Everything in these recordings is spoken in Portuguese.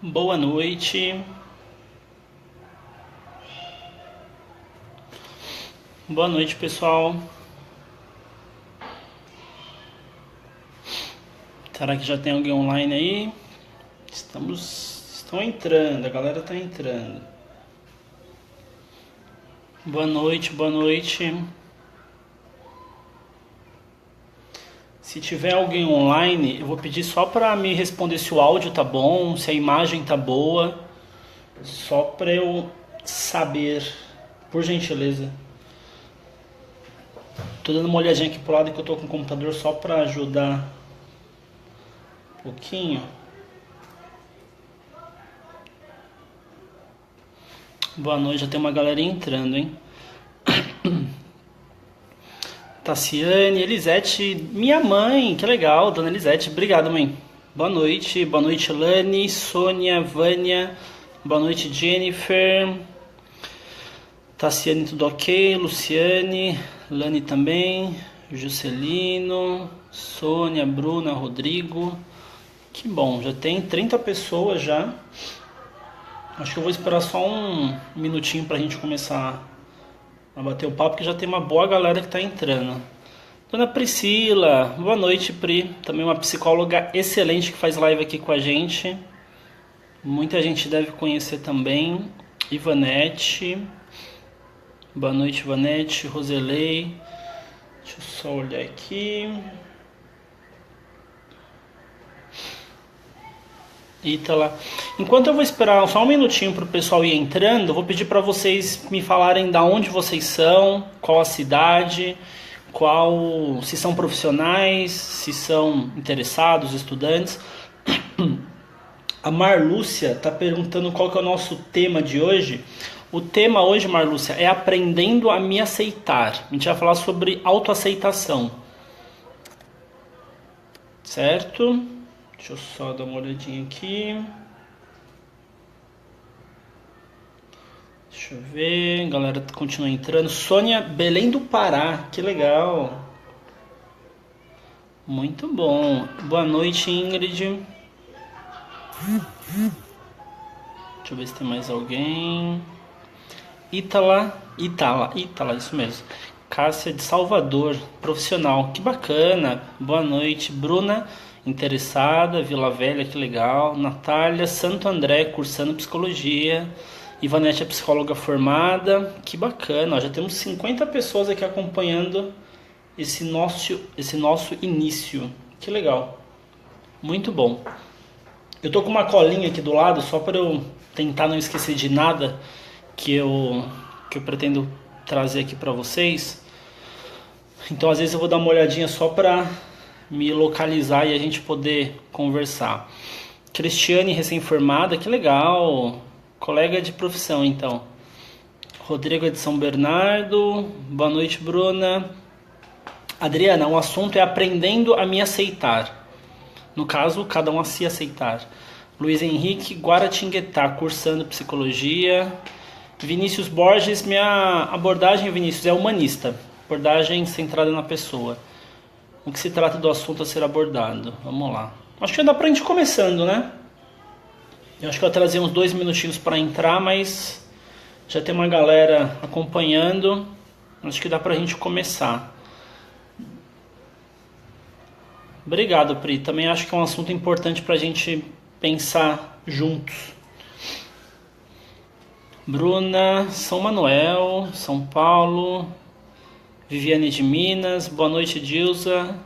Boa noite. Boa noite, pessoal. Será que já tem alguém online aí? Estão entrando, a galera tá entrando. Boa noite, boa noite. Se tiver alguém online, eu vou pedir só para me responder se o áudio tá bom, se a imagem tá boa, só para eu saber, por gentileza. Tô dando uma olhadinha aqui pro lado que eu tô com o computador só para ajudar um pouquinho. Boa noite, já tem uma galera entrando, hein? Tassiane, Elisete, minha mãe, que legal, dona Elisete, obrigado, mãe. Boa noite, Lani, Sônia, Vânia, boa noite, Jennifer. Tassiane, tudo ok? Luciane, Lani também, Juscelino, Sônia, Bruna, Rodrigo. Que bom, já tem 30 pessoas já. Acho que eu vou esperar só um minutinho pra gente começar a bater o papo, que já tem uma boa galera que tá entrando. Dona Priscila, boa noite, Pri. Também uma psicóloga excelente que faz live aqui com a gente. Muita gente deve conhecer também. Ivanete, boa noite, Ivanete. Roselei, deixa eu só olhar aqui. Ítala. Enquanto eu vou esperar só um minutinho para o pessoal ir entrando, eu vou pedir para vocês me falarem da onde vocês são, qual a cidade, se são profissionais, se são interessados, estudantes. A Marlúcia está perguntando qual que é o nosso tema de hoje. O tema hoje, Marlúcia, é aprendendo a me aceitar. A gente vai falar sobre autoaceitação. Certo? Deixa eu só dar uma olhadinha aqui. Deixa eu ver, a galera continua entrando. Sônia, Belém do Pará, que legal. Muito bom. Boa noite, Ingrid. Deixa eu ver se tem mais alguém. Ítala, isso mesmo. Cássia de Salvador, profissional, que bacana. Boa noite, Bruna. Interessada, Vila Velha, que legal. Natália, Santo André, cursando psicologia. Ivanete é psicóloga formada, que bacana. Ó, já temos 50 pessoas aqui acompanhando esse nosso início. Que legal, muito bom. Eu tô com uma colinha aqui do lado, só para eu tentar não esquecer de nada que eu pretendo trazer aqui para vocês. Então às vezes eu vou dar uma olhadinha só para me localizar e a gente poder conversar. Cristiane, recém-formada, que legal. Colega de profissão, então. Rodrigo é de São Bernardo. Boa noite, Bruna. Adriana, o assunto é aprendendo a me aceitar. No caso, cada um a se aceitar. Luiz Henrique, Guaratinguetá, cursando psicologia. Vinícius Borges, minha abordagem, Vinícius, é humanista. Abordagem centrada na pessoa. O que se trata do assunto a ser abordado? Vamos lá. Acho que dá pra gente ir começando, né? Eu acho que eu trazia uns 2 minutinhos para entrar, mas já tem uma galera acompanhando. Acho que dá pra gente começar. Obrigado, Pri. Também acho que é um assunto importante pra gente pensar juntos. Bruna, São Manuel, São Paulo. Viviane de Minas, boa noite, Dilza.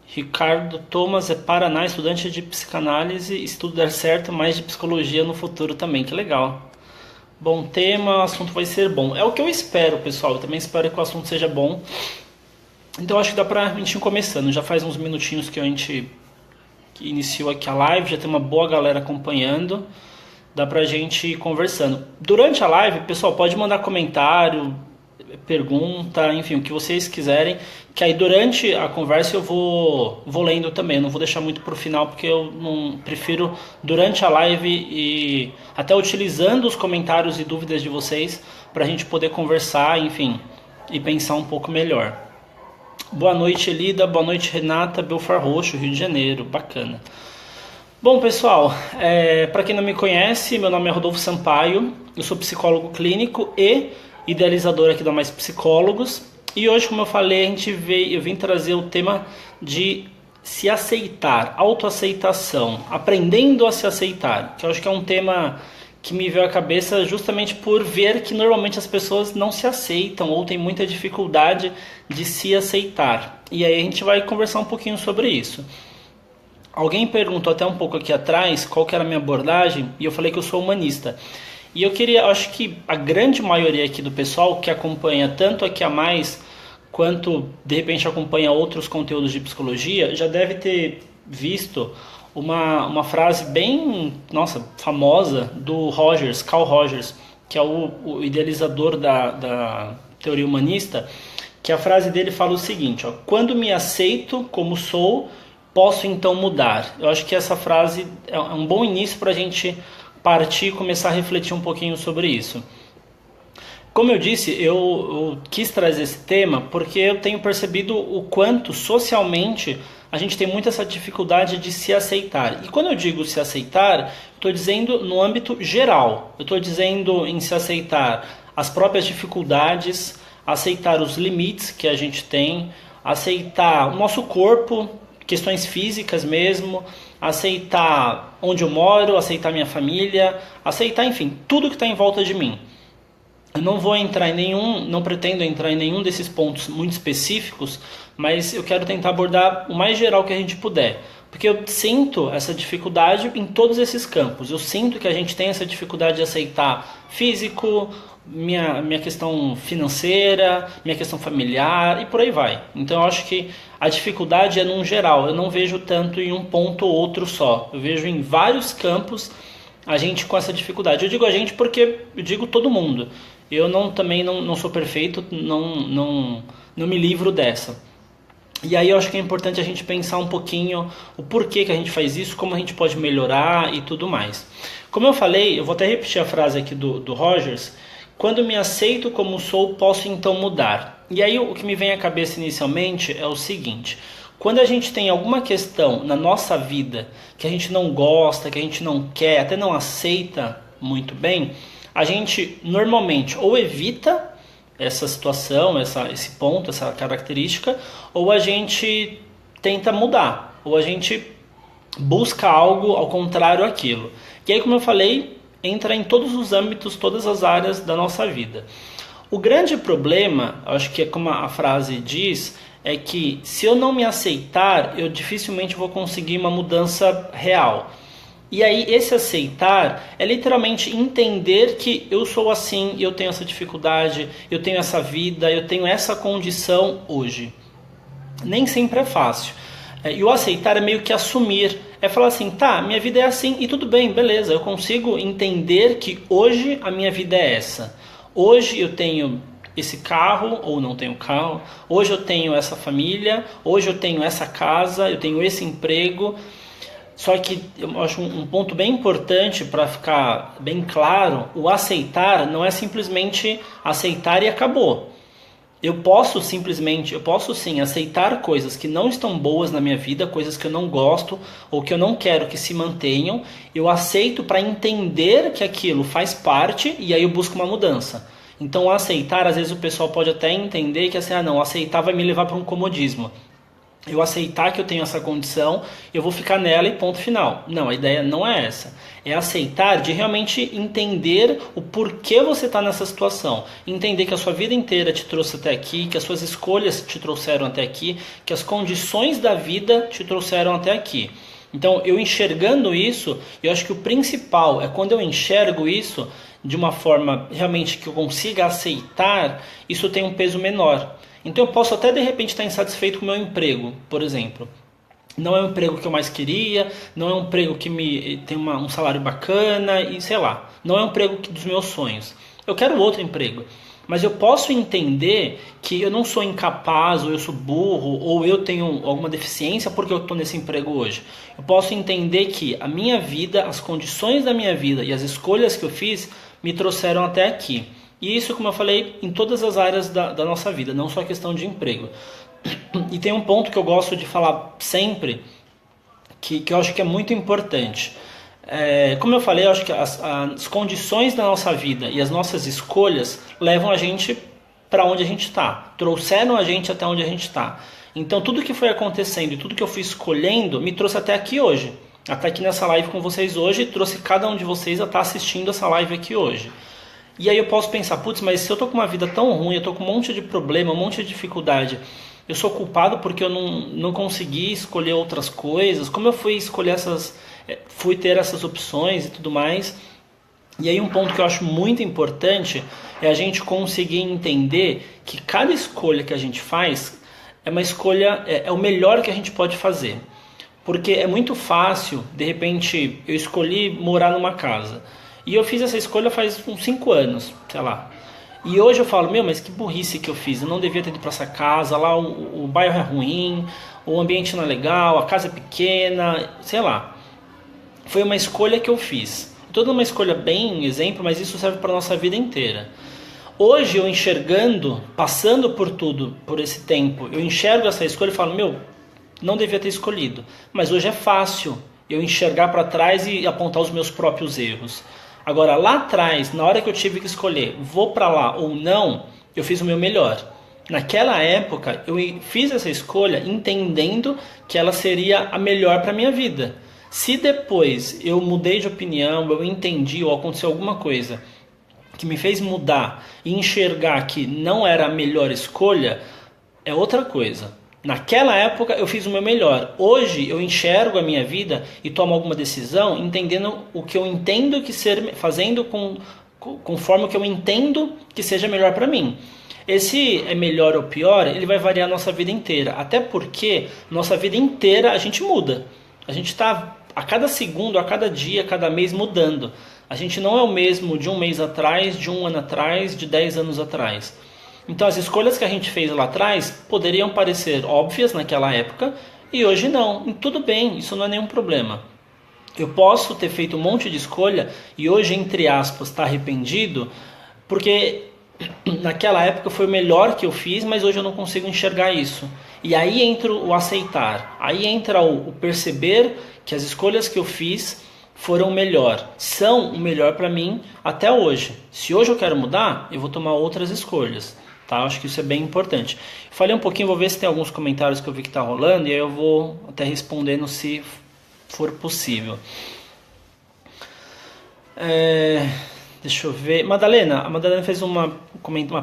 Ricardo Thomas é Paraná, estudante de psicanálise, estudo dar certo, mais de psicologia no futuro também, que legal. Bom tema, o assunto vai ser bom. É o que eu espero, pessoal, eu também espero que o assunto seja bom. Então acho que dá pra gente ir começando, já faz uns minutinhos que a gente iniciou aqui a live, já tem uma boa galera acompanhando, dá pra gente ir conversando. Durante a live, pessoal, pode mandar comentário, pergunta, enfim, o que vocês quiserem, que aí durante a conversa eu vou lendo também, eu não vou deixar muito pro final, porque eu não prefiro durante a live e até utilizando os comentários e dúvidas de vocês pra gente poder conversar, enfim, e pensar um pouco melhor. Boa noite, Elida, boa noite, Renata, Belfort Roxo, Rio de Janeiro, bacana. Bom, pessoal, para quem não me conhece, meu nome é Rodolfo Sampaio, eu sou psicólogo clínico e idealizador aqui da Mais Psicólogos. E hoje, como eu falei, eu vim trazer o tema de se aceitar, autoaceitação, aprendendo a se aceitar, que eu acho que é um tema que me veio à cabeça justamente por ver que normalmente as pessoas não se aceitam ou têm muita dificuldade de se aceitar. E aí a gente vai conversar um pouquinho sobre isso. Alguém perguntou até um pouco aqui atrás qual que era a minha abordagem e eu falei que eu sou humanista. E acho que a grande maioria aqui do pessoal que acompanha tanto aqui a Mais quanto de repente acompanha outros conteúdos de psicologia já deve ter visto uma frase bem, nossa, famosa do Carl Rogers, que é o idealizador da teoria humanista, que a frase dele fala o seguinte, ó: quando me aceito como sou, posso então mudar. Eu acho que essa frase é um bom início para a gente partir e começar a refletir um pouquinho sobre isso. Como eu disse, eu quis trazer esse tema porque eu tenho percebido o quanto socialmente a gente tem muita essa dificuldade de se aceitar. E quando eu digo se aceitar, estou dizendo no âmbito geral. Eu estou dizendo em se aceitar as próprias dificuldades, aceitar os limites que a gente tem, aceitar o nosso corpo, questões físicas mesmo, aceitar onde eu moro, aceitar minha família, aceitar, enfim, tudo que está em volta de mim. Eu não vou entrar em não pretendo entrar em nenhum desses pontos muito específicos, mas eu quero tentar abordar o mais geral que a gente puder. Porque eu sinto essa dificuldade em todos esses campos. Eu sinto que a gente tem essa dificuldade de aceitar físico, minha questão financeira, minha questão familiar e por aí vai. Então eu acho que a dificuldade é num geral. Eu não vejo tanto em um ponto ou outro só. Eu vejo em vários campos a gente com essa dificuldade. Eu digo a gente porque eu digo todo mundo. Eu também não sou perfeito, não me livro dessa. E aí eu acho que é importante a gente pensar um pouquinho o porquê que a gente faz isso, como a gente pode melhorar e tudo mais. Como eu falei, eu vou até repetir a frase aqui do Rogers: quando me aceito como sou, posso então mudar. E aí o que me vem à cabeça inicialmente é o seguinte: quando a gente tem alguma questão na nossa vida que a gente não gosta, que a gente não quer, até não aceita muito bem, a gente normalmente ou evita essa situação, esse ponto, essa característica, ou a gente tenta mudar, ou a gente busca algo ao contrário àquilo. E aí, como eu falei, entra em todos os âmbitos, todas as áreas da nossa vida. O grande problema, acho que é como a frase diz, é que se eu não me aceitar, eu dificilmente vou conseguir uma mudança real. E aí esse aceitar é literalmente entender que eu sou assim, eu tenho essa dificuldade, eu tenho essa vida, eu tenho essa condição hoje. Nem sempre é fácil. E o aceitar é meio que assumir, é falar assim, tá, minha vida é assim e tudo bem, beleza, eu consigo entender que hoje a minha vida é essa. Hoje eu tenho esse carro ou não tenho carro, hoje eu tenho essa família, hoje eu tenho essa casa, eu tenho esse emprego. Só que eu acho um ponto bem importante para ficar bem claro: o aceitar não é simplesmente aceitar e acabou. Eu posso sim aceitar coisas que não estão boas na minha vida, coisas que eu não gosto ou que eu não quero que se mantenham. Eu aceito para entender que aquilo faz parte e aí eu busco uma mudança. Então, aceitar, às vezes o pessoal pode até entender que assim, não, aceitar vai me levar para um comodismo. Eu aceitar que eu tenho essa condição, eu vou ficar nela e ponto final. Não, a ideia não é essa. É aceitar de realmente entender o porquê você está nessa situação. Entender que a sua vida inteira te trouxe até aqui, que as suas escolhas te trouxeram até aqui, que as condições da vida te trouxeram até aqui. Então, eu enxergando isso, eu acho que o principal é quando eu enxergo isso de uma forma realmente que eu consiga aceitar, isso tem um peso menor. Então eu posso até de repente estar insatisfeito com o meu emprego, por exemplo. Não é o emprego que eu mais queria, não é um emprego que tem um salário bacana e sei lá. Não é um emprego dos meus sonhos. Eu quero outro emprego. Mas eu posso entender que eu não sou incapaz, ou eu sou burro, ou eu tenho alguma deficiência porque eu estou nesse emprego hoje. Eu posso entender que a minha vida, as condições da minha vida e as escolhas que eu fiz me trouxeram até aqui. E isso, como eu falei, em todas as áreas da nossa vida, não só a questão de emprego. E tem um ponto que eu gosto de falar sempre, que eu acho que é muito importante. Como eu falei, eu acho que as condições da nossa vida e as nossas escolhas levam a gente para onde a gente está, trouxeram a gente até onde a gente está. Então tudo que foi acontecendo e tudo que eu fui escolhendo me trouxe até aqui hoje. Até aqui nessa live com vocês hoje, e trouxe cada um de vocês a estar assistindo essa live aqui hoje. E aí eu posso pensar, putz, mas se eu tô com uma vida tão ruim, eu tô com um monte de problema, um monte de dificuldade, eu sou culpado porque eu não consegui escolher outras coisas, como eu fui escolher fui ter essas opções e tudo mais. E aí um ponto que eu acho muito importante é a gente conseguir entender que cada escolha que a gente faz é uma escolha, é o melhor que a gente pode fazer. Porque é muito fácil, de repente, eu escolhi morar numa casa. E eu fiz essa escolha faz uns 5 anos, sei lá. E hoje eu falo, mas que burrice que eu fiz. Eu não devia ter ido para essa casa, lá o bairro é ruim, o ambiente não é legal, a casa é pequena, sei lá. Foi uma escolha que eu fiz. Toda uma escolha bem exemplo, mas isso serve para a nossa vida inteira. Hoje eu enxergando, passando por tudo, por esse tempo, eu enxergo essa escolha e falo, não devia ter escolhido. Mas hoje é fácil eu enxergar para trás e apontar os meus próprios erros. Agora, lá atrás, na hora que eu tive que escolher, vou para lá ou não, eu fiz o meu melhor. Naquela época, eu fiz essa escolha entendendo que ela seria a melhor para a minha vida. Se depois eu mudei de opinião, eu entendi ou aconteceu alguma coisa que me fez mudar e enxergar que não era a melhor escolha, é outra coisa. Naquela época eu fiz o meu melhor. Hoje eu enxergo a minha vida e tomo alguma decisão entendendo o que eu entendo que ser, fazendo conforme o que eu entendo que seja melhor para mim. Esse é melhor ou pior, ele vai variar a nossa vida inteira. Até porque nossa vida inteira a gente muda. A gente está a cada segundo, a cada dia, a cada mês mudando. A gente não é o mesmo de um mês atrás, de um ano atrás, de 10 anos atrás. Então as escolhas que a gente fez lá atrás poderiam parecer óbvias naquela época e hoje não. E tudo bem, isso não é nenhum problema. Eu posso ter feito um monte de escolha e hoje, entre aspas, estar arrependido, porque naquela época foi o melhor que eu fiz, mas hoje eu não consigo enxergar isso. E aí entra o aceitar, aí entra o perceber que as escolhas que eu fiz foram o melhor, são o melhor para mim até hoje. Se hoje eu quero mudar, eu vou tomar outras escolhas. Tá? Acho que isso é bem importante. Falei um pouquinho, vou ver se tem alguns comentários que eu vi que tá rolando, e aí eu vou até respondendo se for possível. Deixa eu ver. A Madalena fez uma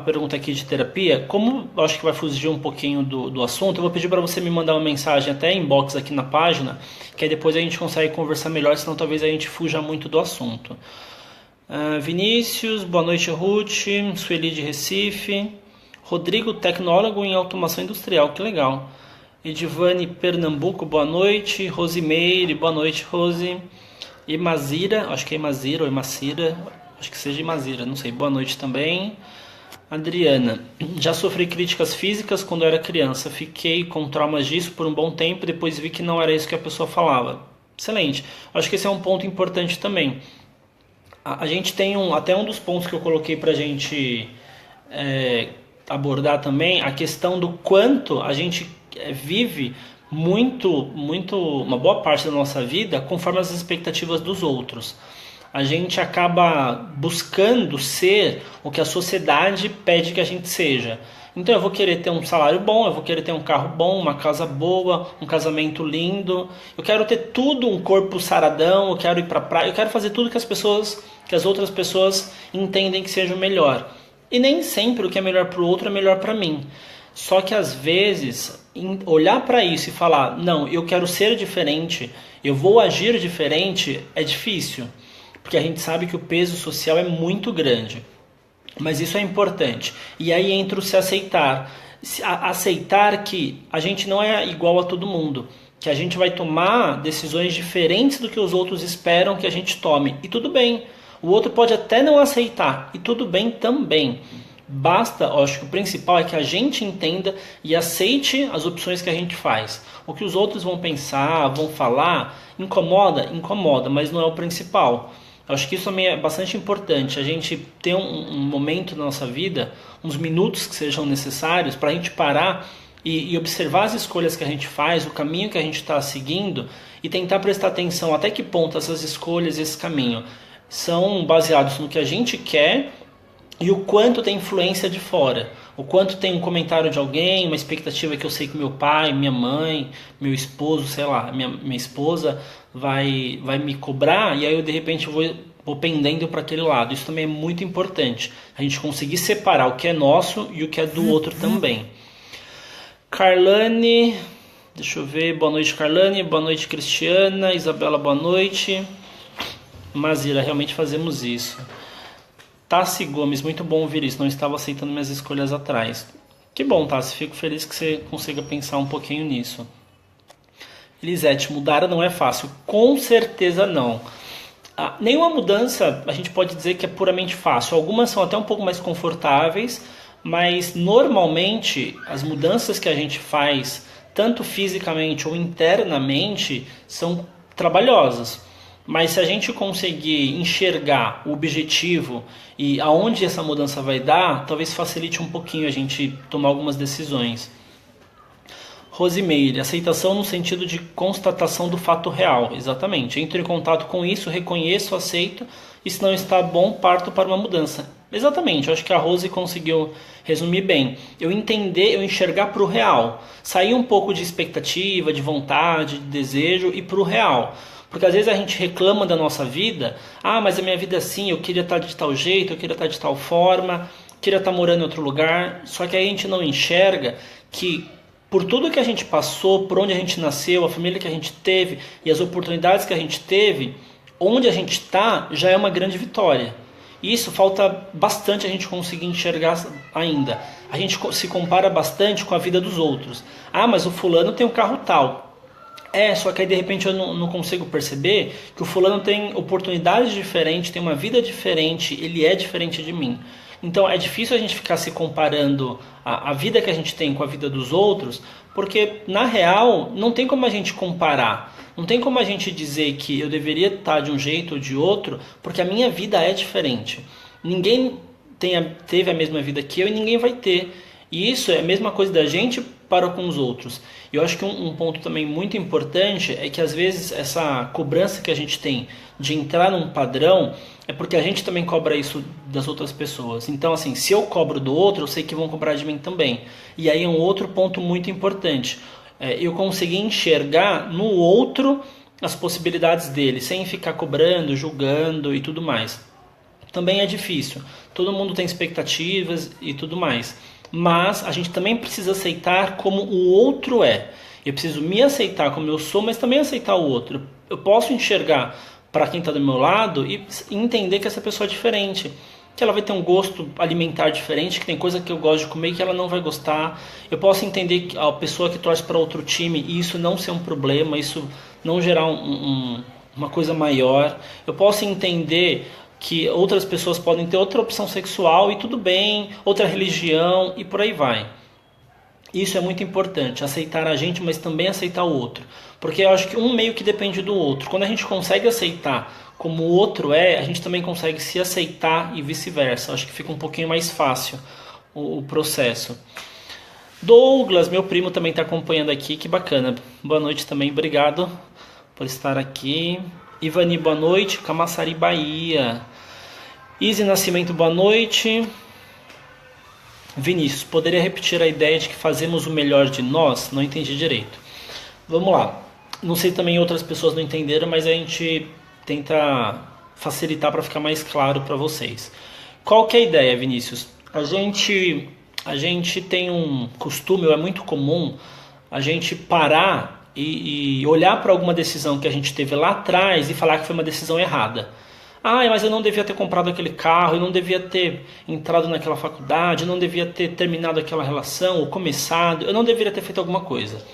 pergunta aqui de terapia. Como eu acho que vai fugir um pouquinho do assunto, eu vou pedir para você me mandar uma mensagem até inbox aqui na página, que aí depois a gente consegue conversar melhor, senão talvez a gente fuja muito do assunto. Vinícius, boa noite, Ruth. Sueli de Recife. Rodrigo, tecnólogo em automação industrial, que legal. Edivane, Pernambuco, boa noite. Rosimeire, boa noite, Rose. Emazira, acho que é Emazira ou Emacira, acho que seja Emazira, não sei, boa noite também. Adriana, já sofri críticas físicas quando eu era criança, fiquei com traumas disso por um bom tempo, depois vi que não era isso que a pessoa falava. Excelente, acho que esse é um ponto importante também. A gente tem até um dos pontos que eu coloquei pra gente abordar também, a questão do quanto a gente vive uma boa parte da nossa vida conforme as expectativas dos outros. A gente acaba buscando ser o que a sociedade pede que a gente seja. Então eu vou querer ter um salário bom, eu vou querer ter um carro bom, uma casa boa, um casamento lindo. Eu quero ter tudo, um corpo saradão, eu quero ir pra praia, eu quero fazer tudo que as outras pessoas entendem que seja o melhor. E nem sempre o que é melhor para o outro é melhor para mim. Só que às vezes, olhar para isso e falar, não, eu quero ser diferente, eu vou agir diferente, é difícil. Porque a gente sabe que o peso social é muito grande. Mas isso é importante. E aí entra o se aceitar. Aceitar que a gente não é igual a todo mundo. Que a gente vai tomar decisões diferentes do que os outros esperam que a gente tome. E tudo bem. O outro pode até não aceitar. E tudo bem também. Basta, acho que o principal é que a gente entenda e aceite as opções que a gente faz. O que os outros vão pensar, vão falar, incomoda, mas não é o principal. Acho que isso também é bastante importante, a gente ter um momento na nossa vida, uns minutos que sejam necessários para a gente parar e observar as escolhas que a gente faz, o caminho que a gente está seguindo e tentar prestar atenção até que ponto essas escolhas e esse caminho são baseados no que a gente quer e o quanto tem influência de fora. O quanto tem um comentário de alguém, uma expectativa que eu sei que meu pai, minha mãe, meu esposo, sei lá, minha esposa vai me cobrar e aí eu de repente vou pendendo para aquele lado. Isso também é muito importante. A gente conseguir separar o que é nosso e o que é do outro também. Carlane, deixa eu ver, boa noite Carlane, boa noite Cristiana, Isabela, boa noite. Mazira, realmente fazemos isso. Tassi Gomes, muito bom ouvir isso, não estava aceitando minhas escolhas atrás. Que bom, Tassi, fico feliz que você consiga pensar um pouquinho nisso. Elisete, mudar não é fácil, com certeza não. Nenhuma mudança a gente pode dizer que é puramente fácil, algumas são até um pouco mais confortáveis, mas normalmente as mudanças que a gente faz, tanto fisicamente ou internamente, são trabalhosas. Mas se a gente conseguir enxergar o objetivo e aonde essa mudança vai dar, talvez facilite um pouquinho a gente tomar algumas decisões. Rosimeire, aceitação no sentido de constatação do fato real. Exatamente. Entro em contato com isso, reconheço, aceito, e se não está bom, parto para uma mudança. Exatamente, eu acho que a Rose conseguiu resumir bem. Eu enxergar para o real. Sair um pouco de expectativa, de vontade, de desejo e para o real. Porque às vezes a gente reclama da nossa vida, mas a minha vida é assim, eu queria estar de tal jeito, eu queria estar de tal forma, queria estar morando em outro lugar, só que aí a gente não enxerga que por tudo que a gente passou, por onde a gente nasceu, a família que a gente teve e as oportunidades que a gente teve, onde a gente está já é uma grande vitória. E isso falta bastante a gente conseguir enxergar ainda. A gente se compara bastante com a vida dos outros. Mas o fulano tem um carro tal. Só que aí de repente eu não consigo perceber que o fulano tem oportunidades diferentes, tem uma vida diferente, ele é diferente de mim. Então é difícil a gente ficar se comparando a vida que a gente tem com a vida dos outros, porque na real não tem como a gente comparar. Não tem como a gente dizer que eu deveria estar de um jeito ou de outro, porque a minha vida é diferente. Ninguém teve a mesma vida que eu e ninguém vai ter. E isso é a mesma coisa da gente para com os outros. E eu acho que um ponto também muito importante é que às vezes essa cobrança que a gente tem de entrar num padrão é porque a gente também cobra isso das outras pessoas. Então assim, se eu cobro do outro, eu sei que vão cobrar de mim também. E aí é um outro ponto muito importante. Eu conseguir enxergar no outro as possibilidades dele, sem ficar cobrando, julgando e tudo mais. Também é difícil. Todo mundo tem expectativas e tudo mais. Mas a gente também precisa aceitar como o outro é. Eu preciso me aceitar como eu sou, mas também aceitar o outro. Eu posso enxergar para quem está do meu lado e entender que essa pessoa é diferente. Que ela vai ter um gosto alimentar diferente, que tem coisa que eu gosto de comer e que ela não vai gostar. Eu posso entender que a pessoa que torce para outro time e isso não ser um problema, isso não gerar uma coisa maior. Eu posso entender que outras pessoas podem ter outra opção sexual e tudo bem, outra religião e por aí vai. Isso é muito importante, aceitar a gente, mas também aceitar o outro. Porque eu acho que um meio que depende do outro. Quando a gente consegue aceitar como o outro é, a gente também consegue se aceitar e vice-versa. Acho que fica um pouquinho mais fácil o processo. Douglas, meu primo, também está acompanhando aqui, que bacana. Boa noite também, obrigado por estar aqui. Ivani, boa noite. Camaçari, Bahia. Izzy Nascimento, boa noite. Vinícius, poderia repetir a ideia de que fazemos o melhor de nós? Não entendi direito. Vamos lá. Não sei também outras pessoas não entenderam, mas a gente tenta facilitar para ficar mais claro para vocês. Qual que é a ideia, Vinícius? A gente tem um costume, ou é muito comum, a gente parar e olhar para alguma decisão que a gente teve lá atrás e falar que foi uma decisão errada. Mas eu não devia ter comprado aquele carro, eu não devia ter entrado naquela faculdade, eu não devia ter terminado aquela relação ou começado, eu não deveria ter feito alguma coisa.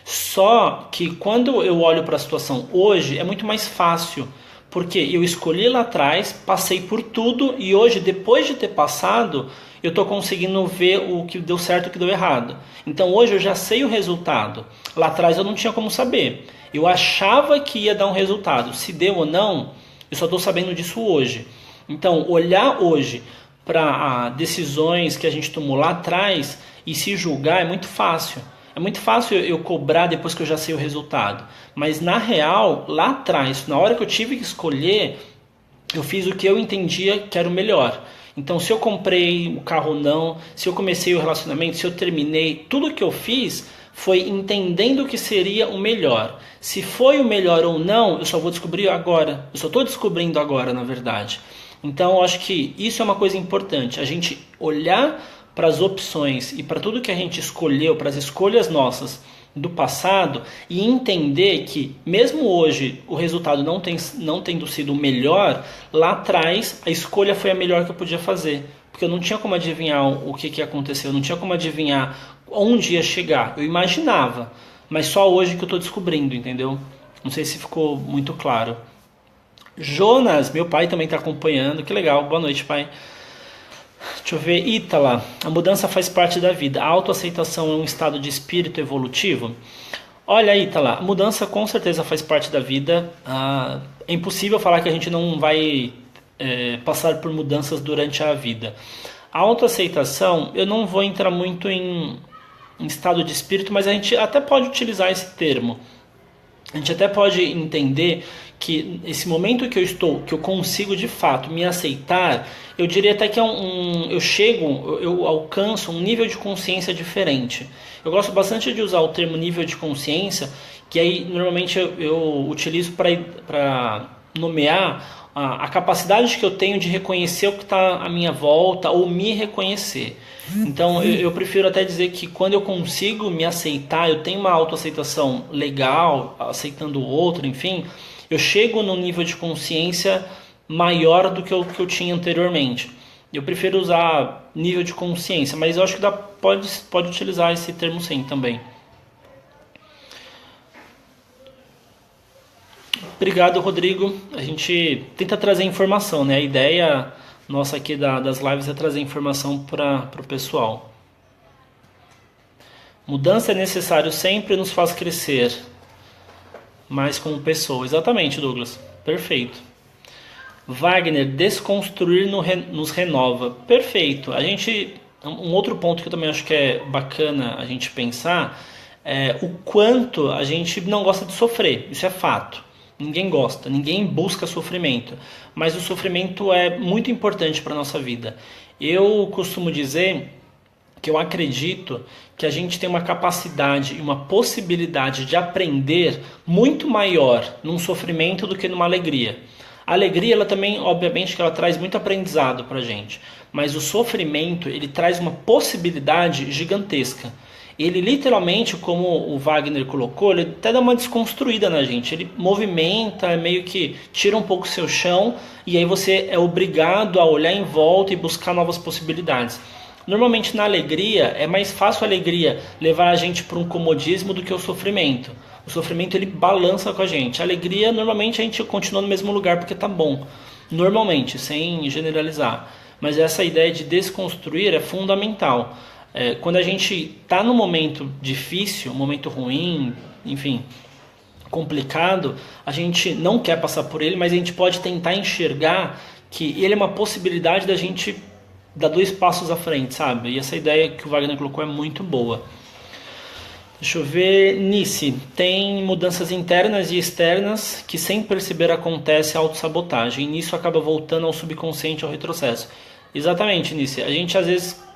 Só que quando eu olho para a situação hoje é muito mais fácil, porque eu escolhi lá atrás, passei por tudo e hoje, depois de ter passado, eu estou conseguindo ver o que deu certo e o que deu errado. Então hoje eu já sei o resultado. Lá atrás eu não tinha como saber. Eu achava que ia dar um resultado. Se deu ou não, eu só estou sabendo disso hoje. Então olhar hoje para decisões que a gente tomou lá atrás e se julgar é muito fácil. É muito fácil eu cobrar depois que eu já sei o resultado. Mas na real, lá atrás, na hora que eu tive que escolher, eu fiz o que eu entendia que era o melhor. Então, se eu comprei o carro ou não, se eu comecei o relacionamento, se eu terminei, tudo que eu fiz foi entendendo o que seria o melhor. Se foi o melhor ou não, eu só vou descobrir agora. Eu só estou descobrindo agora, na verdade. Então, eu acho que isso é uma coisa importante. A gente olhar para as opções e para tudo que a gente escolheu, para as escolhas nossas do passado e entender que mesmo hoje o resultado não tendo sido o melhor, lá atrás a escolha foi a melhor que eu podia fazer, porque eu não tinha como adivinhar o que ia acontecer, eu não tinha como adivinhar onde ia chegar, eu imaginava, mas só hoje que eu estou descobrindo, entendeu? Não sei se ficou muito claro. Jonas, meu pai também está acompanhando, que legal, boa noite, pai. Deixa eu ver, Ítala, a mudança faz parte da vida. A autoaceitação é um estado de espírito evolutivo? Olha, Ítala, a mudança com certeza faz parte da vida. É impossível falar que a gente não vai passar por mudanças durante a vida. A autoaceitação, eu não vou entrar muito em estado de espírito, mas a gente até pode utilizar esse termo. A gente até pode entender que esse momento que eu consigo de fato me aceitar, eu diria até que eu alcanço um nível de consciência diferente. Eu gosto bastante de usar o termo nível de consciência, que aí normalmente eu utilizo para nomear a capacidade que eu tenho de reconhecer o que está à minha volta ou me reconhecer. Então eu prefiro até dizer que quando eu consigo me aceitar, eu tenho uma autoaceitação legal, aceitando o outro, enfim, eu chego num nível de consciência maior do que eu tinha anteriormente. Eu prefiro usar nível de consciência, mas eu acho que pode utilizar esse termo sim também. Obrigado, Rodrigo. A gente tenta trazer informação, né? A ideia nossa aqui das lives é trazer informação para o pessoal. Mudança é necessário sempre, nos faz crescer mais como pessoa. Exatamente, Douglas. Perfeito. Wagner, desconstruir nos renova. Perfeito. Um outro ponto que eu também acho que é bacana a gente pensar é o quanto a gente não gosta de sofrer. Isso é fato. Ninguém gosta, ninguém busca sofrimento, mas o sofrimento é muito importante para a nossa vida. Eu costumo dizer que eu acredito que a gente tem uma capacidade e uma possibilidade de aprender muito maior num sofrimento do que numa alegria. A alegria, ela também, obviamente, que ela traz muito aprendizado para a gente, mas o sofrimento, ele traz uma possibilidade gigantesca. Ele literalmente, como o Wagner colocou, ele até dá uma desconstruída na gente. Ele movimenta, meio que tira um pouco o seu chão e aí você é obrigado a olhar em volta e buscar novas possibilidades. Normalmente na alegria, é mais fácil a alegria levar a gente para um comodismo do que o sofrimento. O sofrimento ele balança com a gente. A alegria, normalmente a gente continua no mesmo lugar porque tá bom. Normalmente, sem generalizar. Mas essa ideia de desconstruir é fundamental. Quando a gente está num momento difícil, um momento ruim, enfim, complicado, a gente não quer passar por ele, mas a gente pode tentar enxergar que ele é uma possibilidade da gente dar 2 passos à frente, sabe? E essa ideia que o Wagner colocou é muito boa. Deixa eu ver, Nice, tem mudanças internas e externas que sem perceber acontece a autossabotagem, e nisso acaba voltando ao subconsciente, ao retrocesso. Exatamente, Nice, a gente às vezes...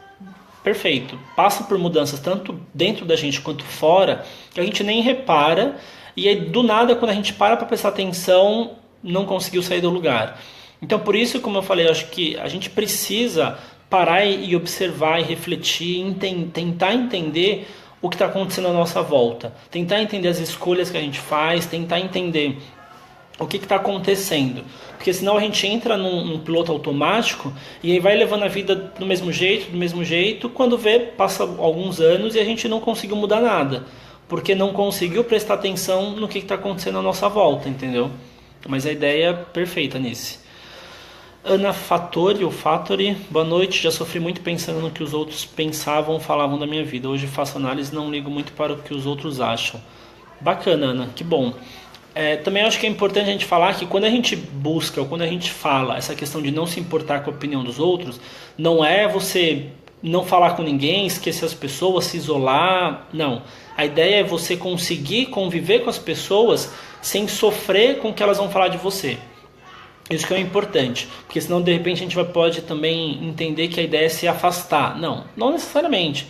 Perfeito. Passa por mudanças tanto dentro da gente quanto fora que a gente nem repara e aí do nada quando a gente para prestar atenção não conseguiu sair do lugar. Então por isso, como eu falei, eu acho que a gente precisa parar e observar e refletir, tentar entender o que está acontecendo à nossa volta, tentar entender as escolhas que a gente faz, tentar entender o que está acontecendo, porque senão a gente entra num piloto automático e aí vai levando a vida do mesmo jeito, quando vê, passa alguns anos e a gente não conseguiu mudar nada, porque não conseguiu prestar atenção no que está acontecendo à nossa volta, entendeu? Mas a ideia é perfeita nisso. Ana Fattori, boa noite, já sofri muito pensando no que os outros pensavam, falavam da minha vida, hoje faço análise e não ligo muito para o que os outros acham. Bacana, Ana, que bom. Também acho que é importante a gente falar que quando a gente busca ou quando a gente fala essa questão de não se importar com a opinião dos outros, não é você não falar com ninguém, esquecer as pessoas, se isolar. Não. A ideia é você conseguir conviver com as pessoas sem sofrer com o que elas vão falar de você. Isso que é importante, porque senão de repente a gente pode também entender que a ideia é se afastar. Não, não necessariamente.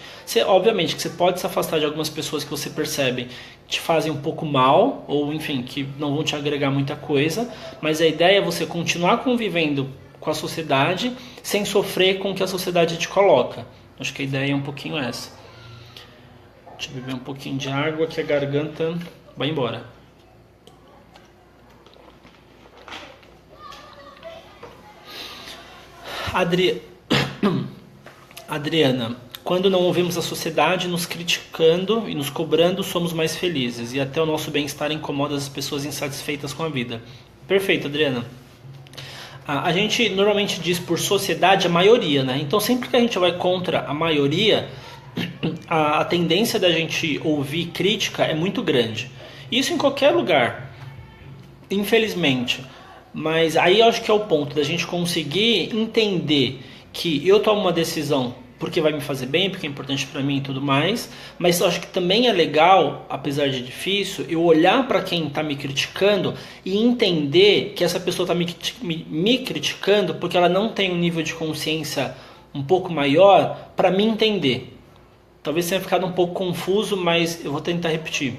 Obviamente que você pode se afastar de algumas pessoas que você percebe que te fazem um pouco mal, ou enfim, que não vão te agregar muita coisa, mas a ideia é você continuar convivendo com a sociedade sem sofrer com o que a sociedade te coloca. Acho que a ideia é um pouquinho essa. Deixa eu beber um pouquinho de água que a garganta vai embora. Adriana, quando não ouvimos a sociedade nos criticando e nos cobrando, somos mais felizes e até o nosso bem-estar incomoda as pessoas insatisfeitas com a vida. Perfeito, Adriana. A gente normalmente diz por sociedade a maioria, né? Então sempre que a gente vai contra a maioria, a tendência da gente ouvir crítica é muito grande. Isso em qualquer lugar, infelizmente. Mas aí eu acho que é o ponto da gente conseguir entender que eu tomo uma decisão porque vai me fazer bem, porque é importante para mim e tudo mais, mas eu acho que também é legal, apesar de difícil, eu olhar para quem está me criticando e entender que essa pessoa está me criticando porque ela não tem um nível de consciência um pouco maior para me entender. Talvez tenha ficado um pouco confuso, mas eu vou tentar repetir.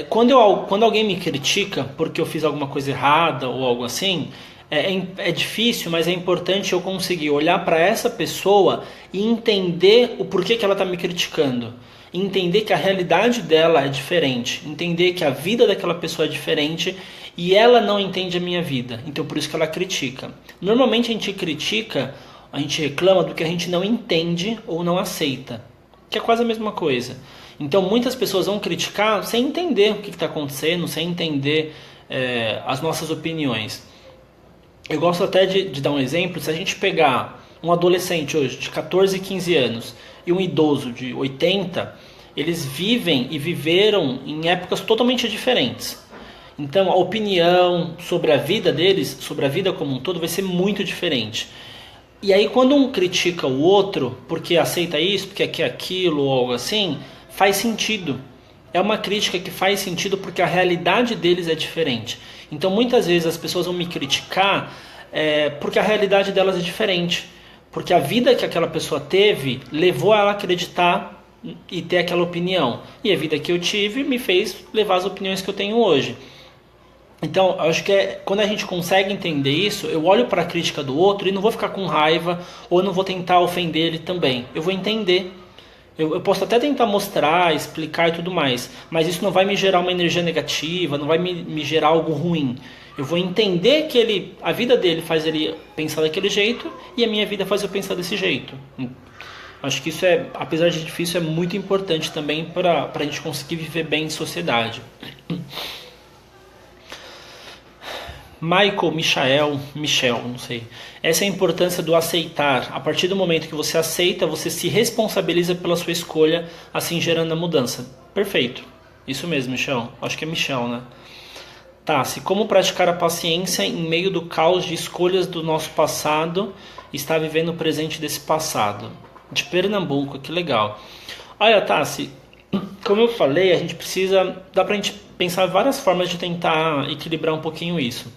Quando alguém me critica porque eu fiz alguma coisa errada ou algo assim, é difícil, mas é importante eu conseguir olhar para essa pessoa e entender o porquê que ela está me criticando. Entender que a realidade dela é diferente. Entender que a vida daquela pessoa é diferente e ela não entende a minha vida. Então por isso que ela critica. Normalmente a gente critica, a gente reclama do que a gente não entende ou não aceita. Que é quase a mesma coisa. Então muitas pessoas vão criticar sem entender o que está acontecendo, sem entender as nossas opiniões. Eu gosto até de dar um exemplo. Se a gente pegar um adolescente hoje de 14, 15 anos e um idoso de 80, eles vivem e viveram em épocas totalmente diferentes. Então a opinião sobre a vida deles, sobre a vida como um todo, vai ser muito diferente. E aí quando um critica o outro porque aceita isso, porque quer aquilo ou algo assim, faz sentido. É uma crítica que faz sentido porque a realidade deles é diferente. Então muitas vezes as pessoas vão me criticar porque a realidade delas é diferente. Porque a vida que aquela pessoa teve levou ela a acreditar e ter aquela opinião. E a vida que eu tive me fez levar as opiniões que eu tenho hoje. Então, eu acho que quando a gente consegue entender isso, eu olho para a crítica do outro e não vou ficar com raiva ou não vou tentar ofender ele também. Eu vou entender. Eu posso até tentar mostrar, explicar e tudo mais, mas isso não vai me gerar uma energia negativa, não vai me gerar algo ruim. Eu vou entender que a vida dele faz ele pensar daquele jeito e a minha vida faz eu pensar desse jeito. Acho que isso apesar de difícil, é muito importante também para a gente conseguir viver bem em sociedade. Michel, não sei. Essa é a importância do aceitar. A partir do momento que você aceita, você se responsabiliza pela sua escolha, assim gerando a mudança. Perfeito. Isso mesmo, Michel. Acho que é Michel, né? Tá, como praticar a paciência em meio do caos de escolhas do nosso passado e estar vivendo o presente desse passado? De Pernambuco, que legal. Olha, Tassi, como eu falei, a gente dá pra gente pensar várias formas de tentar equilibrar um pouquinho isso.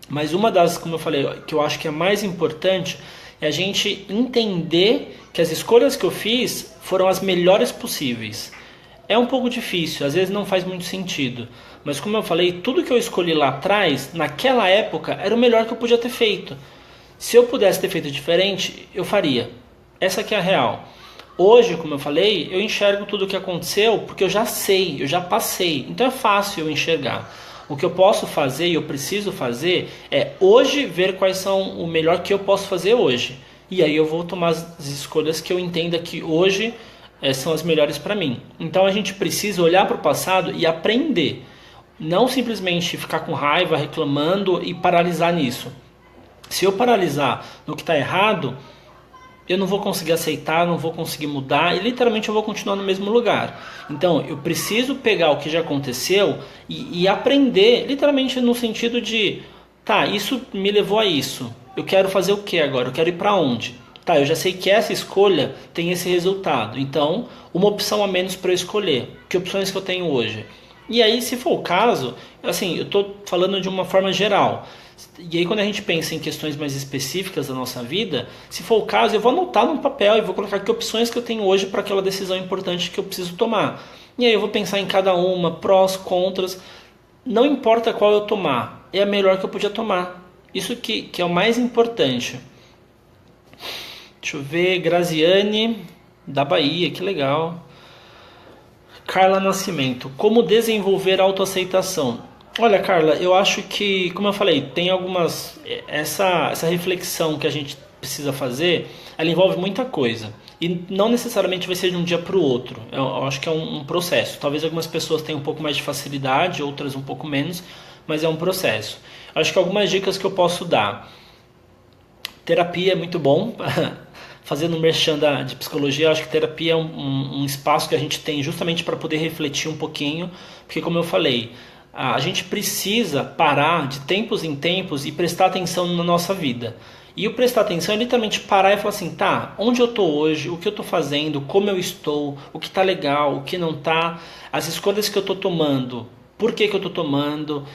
Mas uma das, como eu falei, que eu acho que é mais importante é a gente entender que as escolhas que eu fiz foram as melhores possíveis. É um pouco difícil, às vezes não faz muito sentido. Mas como eu falei, tudo que eu escolhi lá atrás, naquela época, era o melhor que eu podia ter feito. Se eu pudesse ter feito diferente, eu faria. Essa que é a real. Hoje, como eu falei, eu enxergo tudo o que aconteceu porque eu já sei, eu já passei. Então é fácil eu enxergar. O que eu posso fazer e eu preciso fazer é hoje ver quais são o melhor que eu posso fazer hoje. E aí eu vou tomar as escolhas que eu entenda que hoje são as melhores para mim. Então a gente precisa olhar para o passado e aprender. Não simplesmente ficar com raiva, reclamando e paralisar nisso. Se eu paralisar no que está errado, eu não vou conseguir aceitar, não vou conseguir mudar e literalmente eu vou continuar no mesmo lugar. Então eu preciso pegar o que já aconteceu e aprender, literalmente no sentido de, tá, isso me levou a isso. Eu quero fazer o que agora? Eu quero ir para onde? Tá, eu já sei que essa escolha tem esse resultado. Então, uma opção a menos para eu escolher. Que opções que eu tenho hoje? E aí, se for o caso, assim, eu estou falando de uma forma geral. E aí, quando a gente pensa em questões mais específicas da nossa vida, se for o caso, eu vou anotar num papel e vou colocar que opções que eu tenho hoje para aquela decisão importante que eu preciso tomar. E aí eu vou pensar em cada uma, prós, contras. Não importa qual eu tomar, é a melhor que eu podia tomar. Isso que é o mais importante. Deixa eu ver, Graziane, da Bahia, que legal. Carla Nascimento, como desenvolver autoaceitação? Olha, Carla, eu acho que, como eu falei, tem algumas. Essa reflexão que a gente precisa fazer, ela envolve muita coisa. E não necessariamente vai ser de um dia para o outro. Eu acho que é um processo. Talvez algumas pessoas tenham um pouco mais de facilidade, outras um pouco menos, mas é um processo. Eu acho que algumas dicas que eu posso dar. Terapia é muito bom. Fazendo um merchan de psicologia, eu acho que terapia é um espaço que a gente tem justamente para poder refletir um pouquinho, porque como eu falei, a gente precisa parar de tempos em tempos e prestar atenção na nossa vida. E o prestar atenção é literalmente parar e falar assim, tá, onde eu estou hoje, o que eu estou fazendo, como eu estou, o que está legal, o que não está, as escolhas que eu estou tomando, por que eu estou tomando,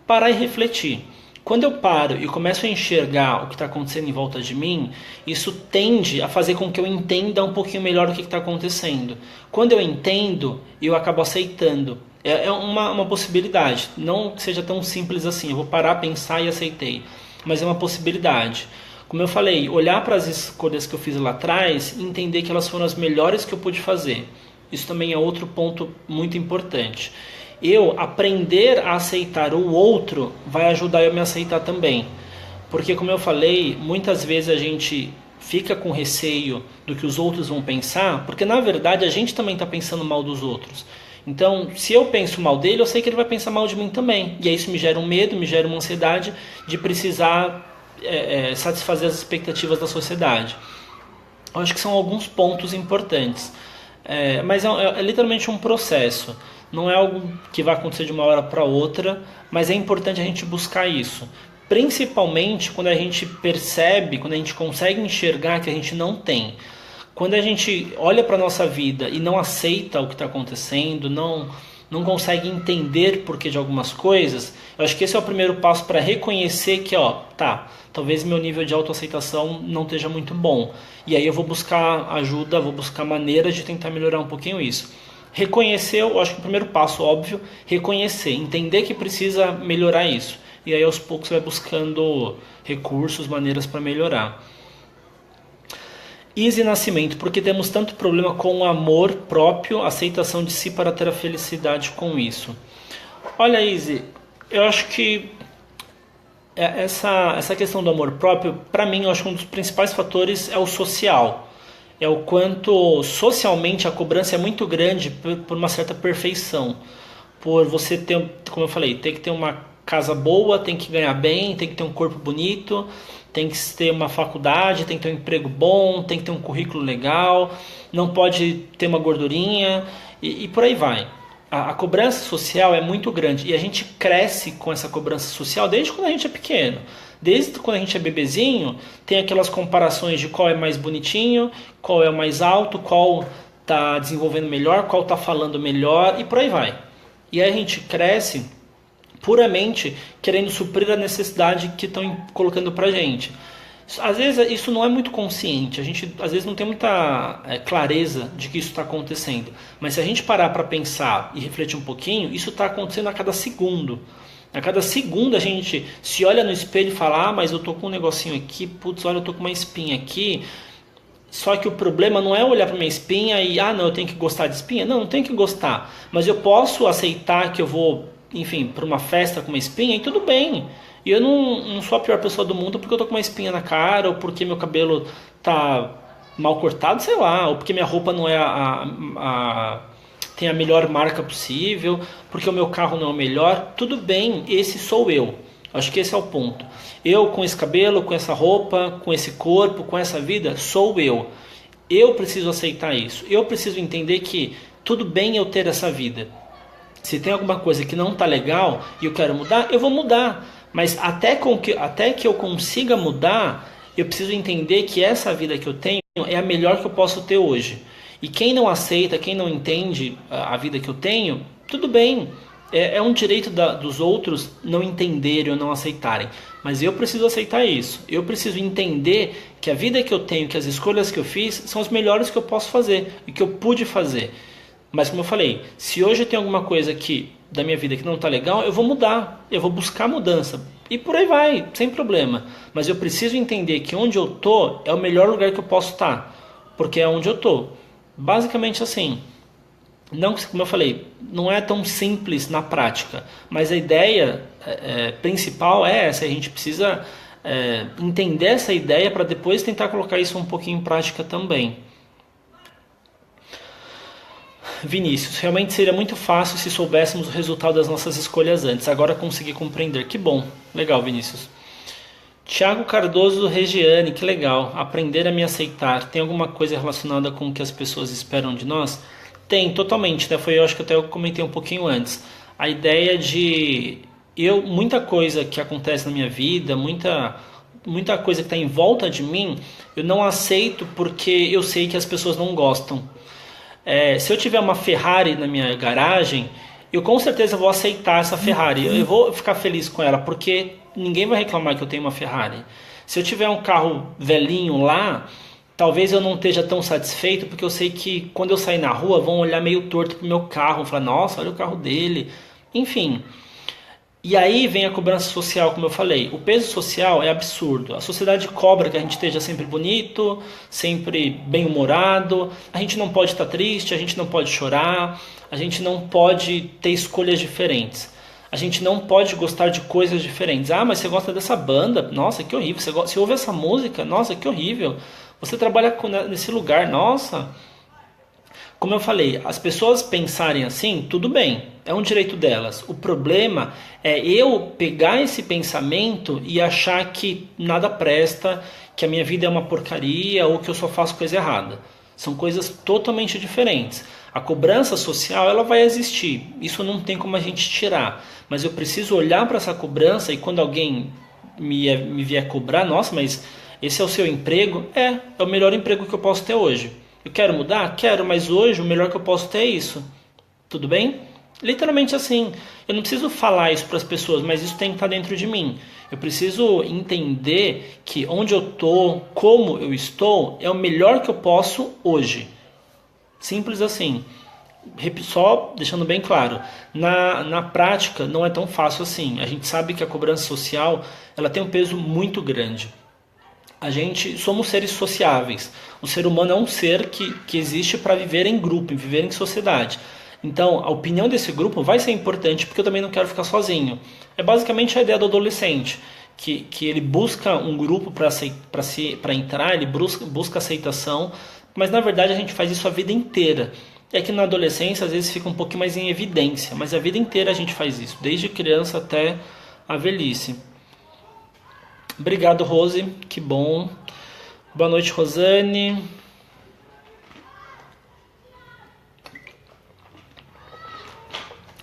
parar e refletir. Quando eu paro e começo a enxergar o que está acontecendo em volta de mim, isso tende a fazer com que eu entenda um pouquinho melhor o que está acontecendo. Quando eu entendo, eu acabo aceitando. É uma possibilidade. Não que seja tão simples assim. Eu vou parar, pensar e aceitei. Mas é uma possibilidade. Como eu falei, olhar para as escolhas que eu fiz lá atrás e entender que elas foram as melhores que eu pude fazer. Isso também é outro ponto muito importante. Eu aprender a aceitar o outro vai ajudar eu a me aceitar também. Porque, como eu falei, muitas vezes a gente fica com receio do que os outros vão pensar, porque na verdade a gente também está pensando mal dos outros. Então, se eu penso mal dele, eu sei que ele vai pensar mal de mim também. E aí isso me gera um medo, me gera uma ansiedade de precisar satisfazer as expectativas da sociedade. Eu acho que são alguns pontos importantes. Mas é literalmente um processo. Não é algo que vai acontecer de uma hora para outra, mas é importante a gente buscar isso. Principalmente quando a gente percebe, quando a gente consegue enxergar que a gente não tem. Quando a gente olha para a nossa vida e não aceita o que está acontecendo, não consegue entender porquê de algumas coisas, eu acho que esse é o primeiro passo para reconhecer que, talvez meu nível de autoaceitação não esteja muito bom. E aí eu vou buscar ajuda, vou buscar maneiras de tentar melhorar um pouquinho isso. Reconhecer, eu acho que o primeiro passo, óbvio, reconhecer, entender que precisa melhorar isso. E aí aos poucos você vai buscando recursos, maneiras para melhorar. Izzy Nascimento, porque temos tanto problema com o amor próprio, aceitação de si para ter a felicidade com isso. Olha, Izzy, eu acho que essa questão do amor próprio, para mim, eu acho que um dos principais fatores é o social. É o quanto socialmente a cobrança é muito grande por uma certa perfeição. Por você ter, como eu falei, tem que ter uma casa boa, tem que ganhar bem, tem que ter um corpo bonito, tem que ter uma faculdade, tem que ter um emprego bom, tem que ter um currículo legal, não pode ter uma gordurinha e por aí vai. A cobrança social é muito grande e a gente cresce com essa cobrança social desde quando a gente é pequeno. Desde quando a gente é bebezinho, tem aquelas comparações de qual é mais bonitinho, qual é o mais alto, qual está desenvolvendo melhor, qual está falando melhor e por aí vai. E aí a gente cresce puramente querendo suprir a necessidade que estão colocando pra gente. Às vezes isso não é muito consciente, a gente às vezes não tem muita clareza de que isso está acontecendo. Mas se a gente parar para pensar e refletir um pouquinho, isso está acontecendo a cada segundo. A cada segundo a gente se olha no espelho e fala, mas eu tô com um negocinho aqui, putz, olha, eu tô com uma espinha aqui. Só que o problema não é olhar para minha espinha e, não, eu tenho que gostar de espinha. Não tenho que gostar. Mas eu posso aceitar que eu vou, enfim, para uma festa com uma espinha e tudo bem. E eu não sou a pior pessoa do mundo porque eu tô com uma espinha na cara, ou porque meu cabelo tá mal cortado, sei lá, ou porque minha roupa não é tem a melhor marca possível, porque o meu carro não é o melhor. Tudo bem, esse sou eu. Acho que esse é o ponto. Eu com esse cabelo, com essa roupa, com esse corpo, com essa vida, sou eu. Eu preciso aceitar isso. Eu preciso entender que tudo bem eu ter essa vida. Se tem alguma coisa que não está legal e eu quero mudar, eu vou mudar. Mas até que eu consiga mudar, eu preciso entender que essa vida que eu tenho é a melhor que eu posso ter hoje. E quem não aceita, quem não entende a vida que eu tenho, tudo bem. É um direito dos outros não entenderem ou não aceitarem. Mas eu preciso aceitar isso. Eu preciso entender que a vida que eu tenho, que as escolhas que eu fiz, são as melhores que eu posso fazer e que eu pude fazer. Mas como eu falei, se hoje tem alguma coisa da minha vida que não está legal, eu vou mudar. Eu vou buscar mudança. E por aí vai, sem problema. Mas eu preciso entender que onde eu tô é o melhor lugar que eu posso estar. Porque é onde eu tô. Basicamente assim. Não, como eu falei, não é tão simples na prática, mas a ideia principal é essa. A gente precisa entender essa ideia para depois tentar colocar isso um pouquinho em prática também. Vinícius, realmente seria muito fácil se soubéssemos o resultado das nossas escolhas antes. Agora consegui compreender. Que bom. Legal, Vinícius. Tiago Cardoso Regiane, que legal. Aprender a me aceitar. Tem alguma coisa relacionada com o que as pessoas esperam de nós? Tem, totalmente, né? Eu acho que até eu comentei um pouquinho antes. A ideia de muita coisa que acontece na minha vida, muita coisa que está em volta de mim, eu não aceito porque eu sei que as pessoas não gostam. Se eu tiver uma Ferrari na minha garagem, eu com certeza vou aceitar essa Ferrari. Eu vou ficar feliz com ela, porque ninguém vai reclamar que eu tenho uma Ferrari. Se eu tiver um carro velhinho lá, talvez eu não esteja tão satisfeito, porque eu sei que quando eu sair na rua vão olhar meio torto pro meu carro, falar, nossa, olha o carro dele. Enfim. E aí vem a cobrança social, como eu falei. O peso social é absurdo. A sociedade cobra que a gente esteja sempre bonito, sempre bem-humorado. A gente não pode estar triste, a gente não pode chorar, a gente não pode ter escolhas diferentes. A gente não pode gostar de coisas diferentes. Ah, mas você gosta dessa banda? Nossa, que horrível. Você ouve essa música? Nossa, que horrível. Você trabalha nesse lugar? Nossa. Como eu falei, as pessoas pensarem assim, tudo bem, é um direito delas. O problema é eu pegar esse pensamento e achar que nada presta, que a minha vida é uma porcaria ou que eu só faço coisa errada. São coisas totalmente diferentes. A cobrança social, ela vai existir. Isso não tem como a gente tirar. Mas eu preciso olhar para essa cobrança e quando alguém me vier cobrar, nossa, mas esse é o seu emprego? É o melhor emprego que eu posso ter hoje. Eu quero mudar? Quero, mas hoje o melhor que eu posso ter é isso. Tudo bem? Literalmente assim. Eu não preciso falar isso para as pessoas, mas isso tem que estar dentro de mim. Eu preciso entender que onde eu estou, como eu estou, é o melhor que eu posso hoje. Simples assim. Só deixando bem claro, na prática não é tão fácil assim. A gente sabe que a cobrança social ela tem um peso muito grande. A gente somos seres sociáveis. O ser humano é um ser que existe para viver em grupo, viver em sociedade. Então, a opinião desse grupo vai ser importante porque eu também não quero ficar sozinho. É basicamente a ideia do adolescente, que ele busca um grupo para entrar, ele busca aceitação, mas na verdade a gente faz isso a vida inteira. É que na adolescência às vezes fica um pouquinho mais em evidência, mas a vida inteira a gente faz isso, desde criança até a velhice. Obrigado, Rose, que bom. Boa noite, Rosane.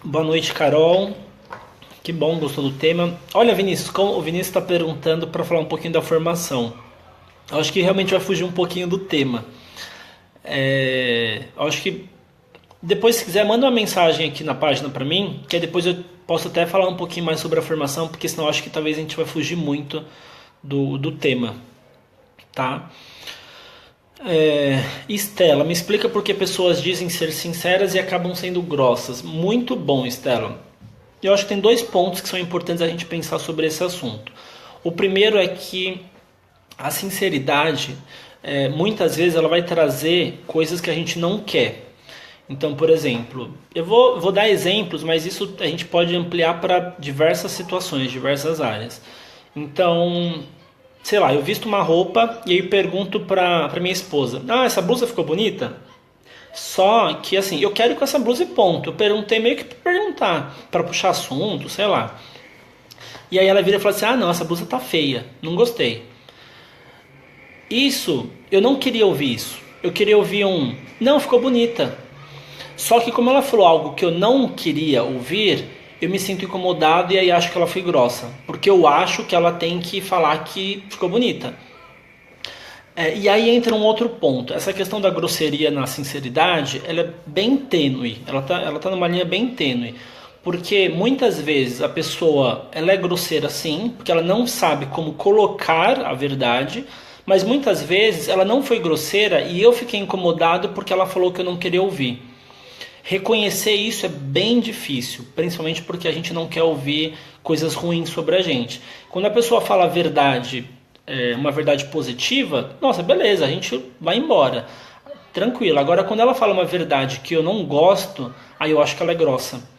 Boa noite, Carol. Que bom, gostou do tema. Olha, Vinícius, como o Vinícius está perguntando para falar um pouquinho da formação. Eu acho que realmente vai fugir um pouquinho do tema. Eu acho que depois, se quiser, manda uma mensagem aqui na página para mim, que aí depois eu posso até falar um pouquinho mais sobre a formação, porque senão eu acho que talvez a gente vai fugir muito do tema, tá? Estela, me explica por que pessoas dizem ser sinceras e acabam sendo grossas. Muito bom, Estela. Eu acho que tem 2 pontos que são importantes a gente pensar sobre esse assunto. O primeiro é que a sinceridade, muitas vezes, ela vai trazer coisas que a gente não quer. Então, por exemplo, eu vou dar exemplos, mas isso a gente pode ampliar para diversas situações, diversas áreas. Então, sei lá, eu visto uma roupa e aí pergunto pra minha esposa: ah, essa blusa ficou bonita? Só que assim, eu quero ir com essa blusa e ponto. Eu perguntei meio que pra perguntar, pra puxar assunto, sei lá. E aí ela vira e fala assim: ah, não, essa blusa tá feia, não gostei. Isso, eu não queria ouvir isso. Eu queria ouvir não, ficou bonita. Só que como ela falou algo que eu não queria ouvir, eu me sinto incomodado e aí acho que ela foi grossa. Porque eu acho que ela tem que falar que ficou bonita. E aí entra um outro ponto. Essa questão da grosseria na sinceridade, ela é bem tênue. Ela tá numa linha bem tênue. Porque muitas vezes a pessoa ela é grosseira sim, porque ela não sabe como colocar a verdade, mas muitas vezes ela não foi grosseira e eu fiquei incomodado porque ela falou que eu não queria ouvir. Reconhecer isso é bem difícil, principalmente porque a gente não quer ouvir coisas ruins sobre a gente. Quando a pessoa fala a verdade, uma verdade positiva, nossa, beleza, a gente vai embora. Tranquilo. Agora, quando ela fala uma verdade que eu não gosto, aí eu acho que ela é grossa.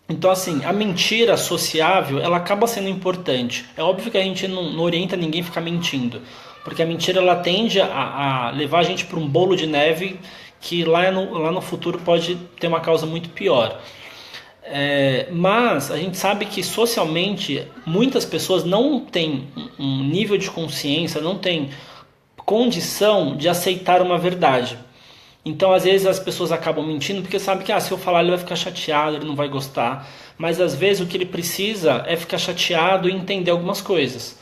Então, assim, a mentira associável, ela acaba sendo importante. É óbvio que a gente não orienta ninguém a ficar mentindo, porque a mentira ela tende a levar a gente para um bolo de neve que lá no futuro pode ter uma causa muito pior. Mas a gente sabe que socialmente muitas pessoas não têm um nível de consciência, não têm condição de aceitar uma verdade. Então, às vezes, as pessoas acabam mentindo porque sabem que se eu falar ele vai ficar chateado, ele não vai gostar. Mas, às vezes, o que ele precisa é ficar chateado e entender algumas coisas.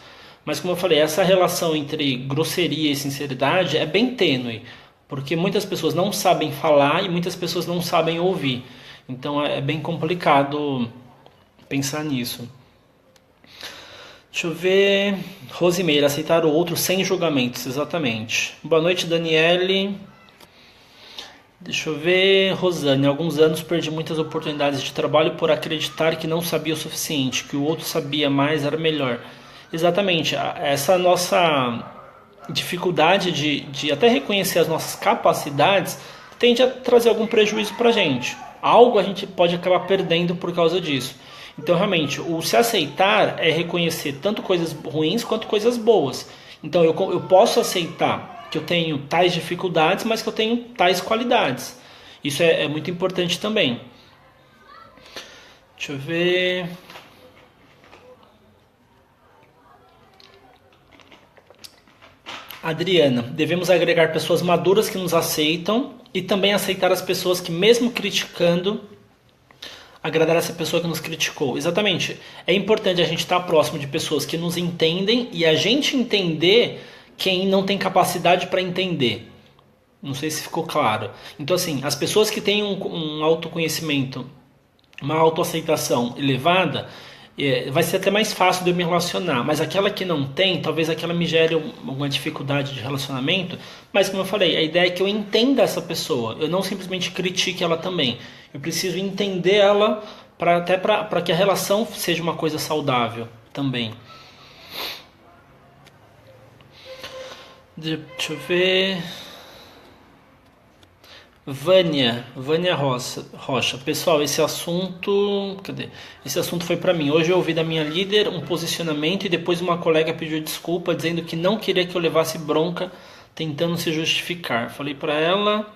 Mas, como eu falei, essa relação entre grosseria e sinceridade é bem tênue. Porque muitas pessoas não sabem falar e muitas pessoas não sabem ouvir. Então, é bem complicado pensar nisso. Deixa eu ver. Rosimeira, aceitar o outro sem julgamentos, exatamente. Boa noite, Daniele. Deixa eu ver, Rosane, há alguns anos perdi muitas oportunidades de trabalho por acreditar que não sabia o suficiente, que o outro sabia mais, era melhor. Exatamente, essa nossa dificuldade de até reconhecer as nossas capacidades tende a trazer algum prejuízo para a gente. Algo a gente pode acabar perdendo por causa disso. Então, realmente, o se aceitar é reconhecer tanto coisas ruins quanto coisas boas. Então, eu posso aceitar que eu tenho tais dificuldades, mas que eu tenho tais qualidades. Isso é muito importante também. Deixa eu ver. Adriana, devemos agregar pessoas maduras que nos aceitam e também aceitar as pessoas que, mesmo criticando, agradar essa pessoa que nos criticou. Exatamente. É importante a gente estar próximo de pessoas que nos entendem e a gente entender quem não tem capacidade para entender. Não sei se ficou claro. Então, assim, as pessoas que têm um autoconhecimento, uma autoaceitação elevada, vai ser até mais fácil de eu me relacionar. Mas aquela que não tem, talvez aquela me gere alguma dificuldade de relacionamento. Mas, como eu falei, a ideia é que eu entenda essa pessoa. Eu não simplesmente critique ela também. Eu preciso entender ela até para que a relação seja uma coisa saudável também. Deixa eu ver. Vânia Rocha. Pessoal, esse assunto. Cadê? Esse assunto foi pra mim. Hoje eu ouvi da minha líder um posicionamento e depois uma colega pediu desculpa, dizendo que não queria que eu levasse bronca, tentando se justificar. Falei pra ela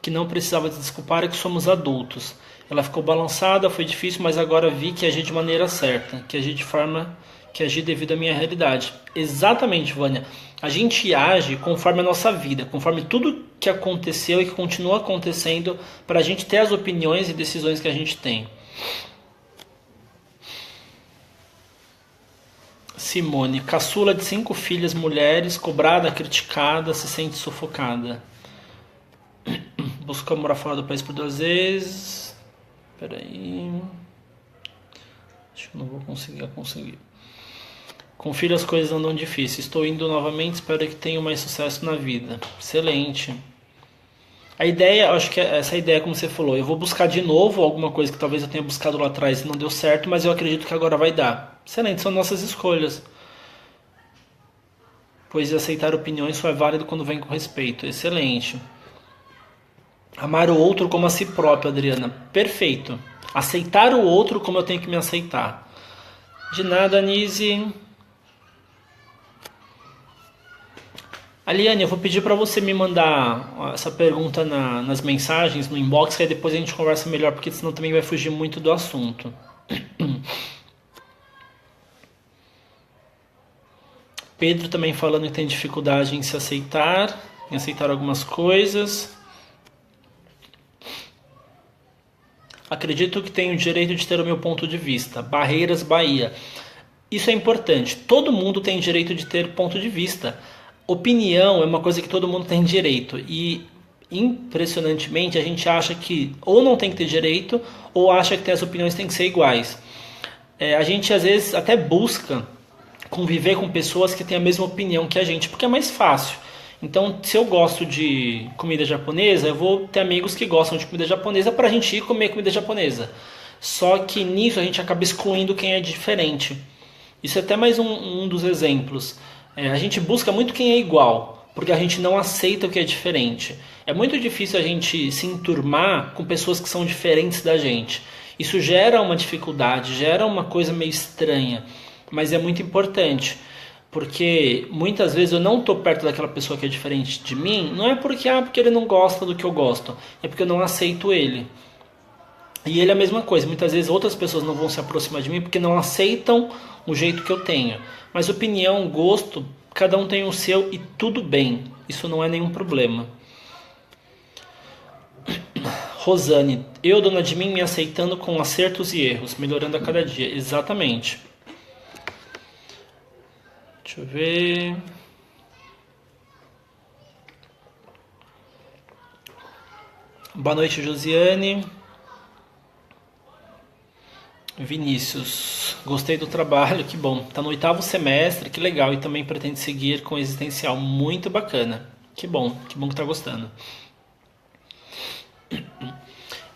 que não precisava se desculpar e que somos adultos. Ela ficou balançada, foi difícil, mas agora vi que agi de maneira certa, que agi de forma que agi devido à minha realidade. Exatamente, Vânia. A gente age conforme a nossa vida, conforme tudo que aconteceu e que continua acontecendo, para a gente ter as opiniões e decisões que a gente tem. Simone, caçula de 5 filhas, mulheres, cobrada, criticada, se sente sufocada. Buscou morar fora do país por 2 vezes. Peraí. Acho que não vou conseguir. Com filho as coisas andam difíceis. Estou indo novamente, espero que tenha mais sucesso na vida. Excelente. A ideia, acho que essa ideia, como você falou, eu vou buscar de novo alguma coisa que talvez eu tenha buscado lá atrás e não deu certo, mas eu acredito que agora vai dar. Excelente, são nossas escolhas. Pois aceitar opiniões só é válido quando vem com respeito. Excelente. Amar o outro como a si próprio, Adriana. Perfeito. Aceitar o outro como eu tenho que me aceitar. De nada, Anise. Aliane, eu vou pedir para você me mandar essa pergunta nas mensagens, no inbox, que aí depois a gente conversa melhor, porque senão também vai fugir muito do assunto. Pedro também falando que tem dificuldade em se aceitar, em aceitar algumas coisas. Acredito que tenho o direito de ter o meu ponto de vista. Barreiras, Bahia. Isso é importante. Todo mundo tem direito de ter ponto de vista. opinião é uma coisa que todo mundo tem direito e impressionantemente a gente acha que ou não tem que ter direito ou acha que as opiniões têm que ser iguais. A gente às vezes até busca conviver com pessoas que têm a mesma opinião que a gente, porque é mais fácil. Então, se eu gosto de comida japonesa, eu vou ter amigos que gostam de comida japonesa para a gente ir comer comida japonesa. Só que nisso a gente acaba excluindo quem é diferente. Isso é até mais um dos exemplos. A gente busca muito quem é igual, porque a gente não aceita o que é diferente. É muito difícil a gente se enturmar com pessoas que são diferentes da gente. Isso gera uma dificuldade, gera uma coisa meio estranha, mas é muito importante. Porque muitas vezes eu não estou perto daquela pessoa que é diferente de mim, não é porque ele não gosta do que eu gosto, é porque eu não aceito ele. E ele é a mesma coisa, muitas vezes outras pessoas não vão se aproximar de mim porque não aceitam o jeito que eu tenho. Mas opinião, gosto, cada um tem o seu e tudo bem, isso não é nenhum problema. Rosane, eu, dona de mim, me aceitando com acertos e erros, melhorando a cada dia. Exatamente. Deixa eu ver. Boa noite, Josiane. Vinícius, gostei do trabalho, que bom. Tá no 8º semestre, que legal. E também pretende seguir com existencial, muito bacana. Que bom que tá gostando.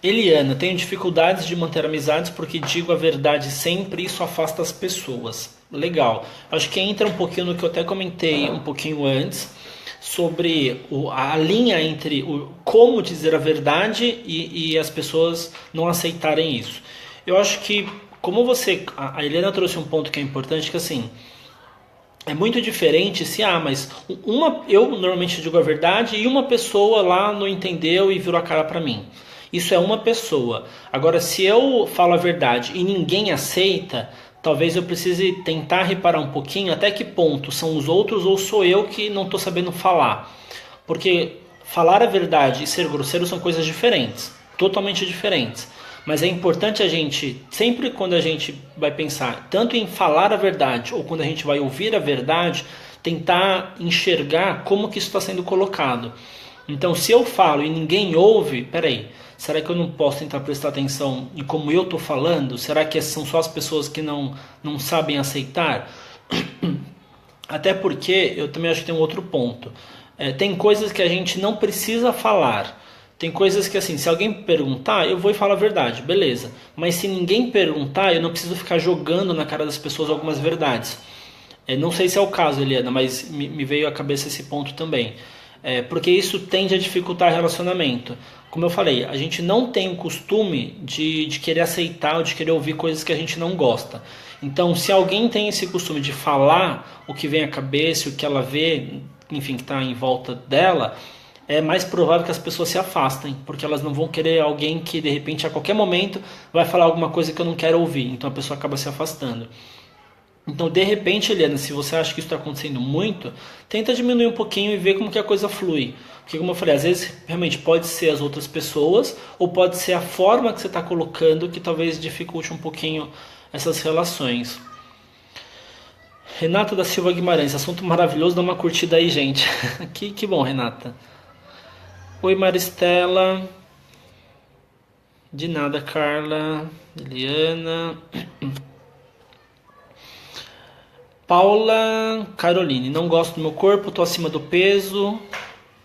Eliana, tenho dificuldades de manter amizades porque digo a verdade sempre e isso afasta as pessoas. Legal. Acho que entra um pouquinho no que eu até comentei um pouquinho antes, sobre a linha entre o como dizer a verdade e as pessoas não aceitarem isso. Eu acho que, como a Eliana trouxe um ponto que é importante, que assim, é muito diferente se, mas eu normalmente digo a verdade e uma pessoa lá não entendeu e virou a cara pra mim. Isso é uma pessoa. Agora, se eu falo a verdade e ninguém aceita, talvez eu precise tentar reparar um pouquinho até que ponto são os outros ou sou eu que não estou sabendo falar. Porque falar a verdade e ser grosseiro são coisas diferentes, totalmente diferentes. Mas é importante a gente, sempre quando a gente vai pensar tanto em falar a verdade ou quando a gente vai ouvir a verdade, tentar enxergar como que isso está sendo colocado. Então, se eu falo e ninguém ouve, peraí, será que eu não posso tentar prestar atenção em como eu estou falando? Será que são só as pessoas que não sabem aceitar? Até porque eu também acho que tem um outro ponto. Tem coisas que a gente não precisa falar. Tem coisas que assim, se alguém perguntar, eu vou e falo a verdade, beleza. Mas se ninguém perguntar, eu não preciso ficar jogando na cara das pessoas algumas verdades. Não sei se é o caso, Eliana, mas me veio à cabeça esse ponto também. Porque isso tende a dificultar o relacionamento. Como eu falei, a gente não tem o costume de querer aceitar ou de querer ouvir coisas que a gente não gosta. Então, se alguém tem esse costume de falar o que vem à cabeça, o que ela vê, enfim, que está em volta dela, é mais provável que as pessoas se afastem, porque elas não vão querer alguém que, de repente, a qualquer momento, vai falar alguma coisa que eu não quero ouvir. Então, a pessoa acaba se afastando. Então, de repente, Eliana, se você acha que isso está acontecendo muito, tenta diminuir um pouquinho e ver como que a coisa flui. Porque, como eu falei, às vezes realmente pode ser as outras pessoas ou pode ser a forma que você está colocando que talvez dificulte um pouquinho essas relações. Renata da Silva Guimarães, assunto maravilhoso, dá uma curtida aí, gente. Que bom, Renata. Oi, Maristela. De nada, Carla. Eliana. Paula Caroline, não gosto do meu corpo, estou acima do peso,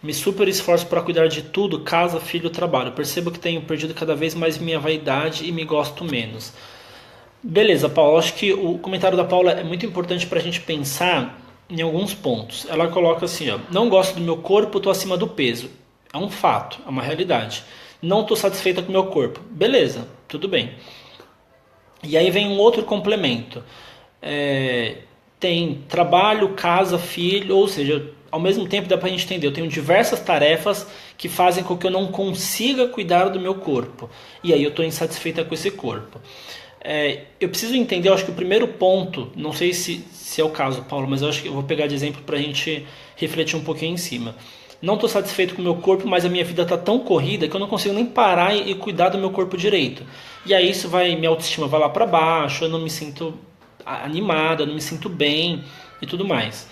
me super esforço para cuidar de tudo, casa, filho, trabalho. Percebo que tenho perdido cada vez mais minha vaidade e me gosto menos. Beleza, Paula, acho que o comentário da Paula é muito importante para a gente pensar em alguns pontos. Ela coloca assim, não gosto do meu corpo, estou acima do peso. É um fato, é uma realidade. Não estou satisfeita com o meu corpo. Beleza, tudo bem. E aí vem um outro complemento. Tem trabalho, casa, filho, ou seja, ao mesmo tempo dá pra gente entender, eu tenho diversas tarefas que fazem com que eu não consiga cuidar do meu corpo. E aí eu estou insatisfeita com esse corpo. Eu preciso entender, eu acho que o primeiro ponto, não sei se é o caso, Paulo, mas eu acho que eu vou pegar de exemplo pra gente refletir um pouquinho em cima. Não estou satisfeito com o meu corpo, mas a minha vida está tão corrida que eu não consigo nem parar e cuidar do meu corpo direito. E aí isso minha autoestima vai lá para baixo, eu não me sinto animada, eu não me sinto bem e tudo mais.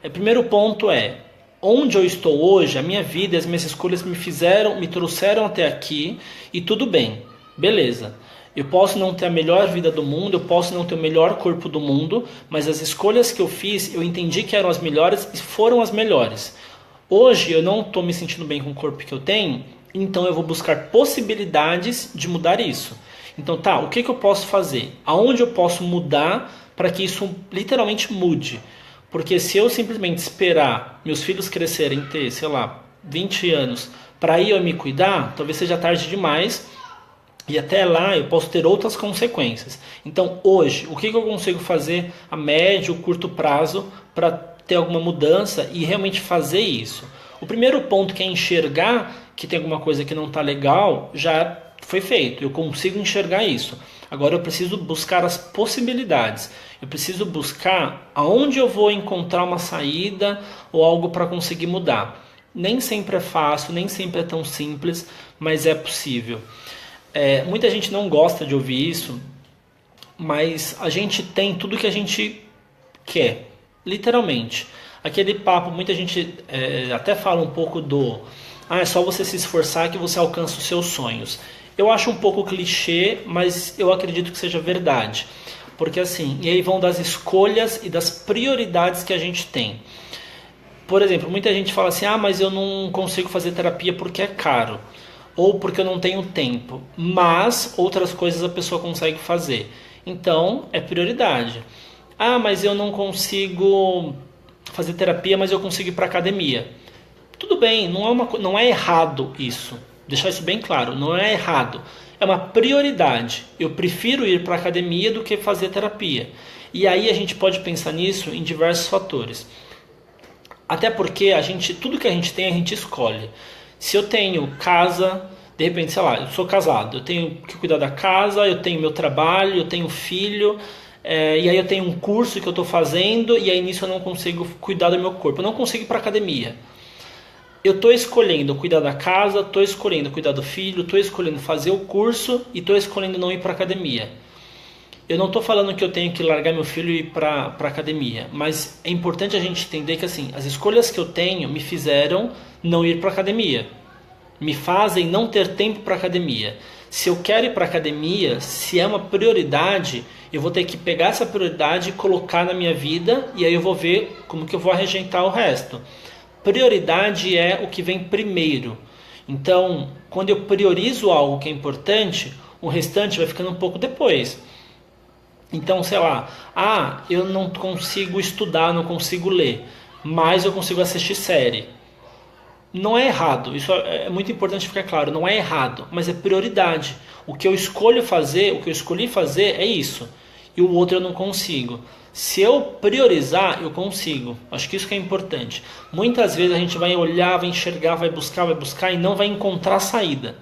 Primeiro ponto é, onde eu estou hoje, a minha vida, as minhas escolhas me trouxeram até aqui e tudo bem, beleza. Eu posso não ter a melhor vida do mundo, eu posso não ter o melhor corpo do mundo, mas as escolhas que eu fiz, eu entendi que eram as melhores e foram as melhores. Hoje eu não estou me sentindo bem com o corpo que eu tenho, então eu vou buscar possibilidades de mudar isso. Então tá, o que eu posso fazer? Aonde eu posso mudar para que isso literalmente mude? Porque se eu simplesmente esperar meus filhos crescerem, ter, sei lá, 20 anos, para ir eu me cuidar, talvez seja tarde demais e até lá eu posso ter outras consequências. Então hoje, o que eu consigo fazer a médio, curto prazo para ter alguma mudança e realmente fazer isso? O primeiro ponto, que é enxergar que tem alguma coisa que não está legal, já foi feito. Eu consigo enxergar isso. Agora eu preciso buscar as possibilidades. Eu preciso buscar aonde eu vou encontrar uma saída ou algo para conseguir mudar. Nem sempre é fácil, nem sempre é tão simples, mas é possível. Muita gente não gosta de ouvir isso, mas a gente tem tudo que a gente quer, literalmente. Aquele papo, muita gente até fala um pouco é só você se esforçar que você alcança os seus sonhos. Eu acho um pouco clichê, mas eu acredito que seja verdade. Porque assim, e aí vão das escolhas e das prioridades que a gente tem. Por exemplo, muita gente fala assim, mas eu não consigo fazer terapia porque é caro. Ou porque eu não tenho tempo. Mas outras coisas a pessoa consegue fazer. Então, é prioridade. Mas eu não consigo fazer terapia, mas eu consigo ir para academia. Tudo bem, não é errado isso. Deixar isso bem claro, não é errado. É uma prioridade. Eu prefiro ir para a academia do que fazer terapia. E aí a gente pode pensar nisso em diversos fatores. Até porque tudo que a gente tem, a gente escolhe. Se eu tenho casa, de repente, sei lá, eu sou casado, eu tenho que cuidar da casa, eu tenho meu trabalho, eu tenho filho, e aí eu tenho um curso que eu estou fazendo, e aí nisso eu não consigo cuidar do meu corpo, eu não consigo ir para a academia. Eu estou escolhendo cuidar da casa, estou escolhendo cuidar do filho, estou escolhendo fazer o curso e estou escolhendo não ir para a academia. Eu não estou falando que eu tenho que largar meu filho e ir para a academia, mas é importante a gente entender que assim, as escolhas que eu tenho me fizeram não ir para a academia, me fazem não ter tempo para a academia. Se eu quero ir para a academia, se é uma prioridade, eu vou ter que pegar essa prioridade e colocar na minha vida, e aí eu vou ver como que eu vou arregimentar o resto. Prioridade é o que vem primeiro. Então, quando eu priorizo algo que é importante, o restante vai ficando um pouco depois. Então, sei lá, eu não consigo estudar, não consigo ler, mas eu consigo assistir série. Não é errado, isso é muito importante ficar claro, não é errado, mas é prioridade. O que eu escolhi fazer é isso, e o outro eu não consigo. Se eu priorizar, eu consigo. Acho que isso que é importante. Muitas vezes a gente vai olhar, vai enxergar, vai buscar e não vai encontrar saída.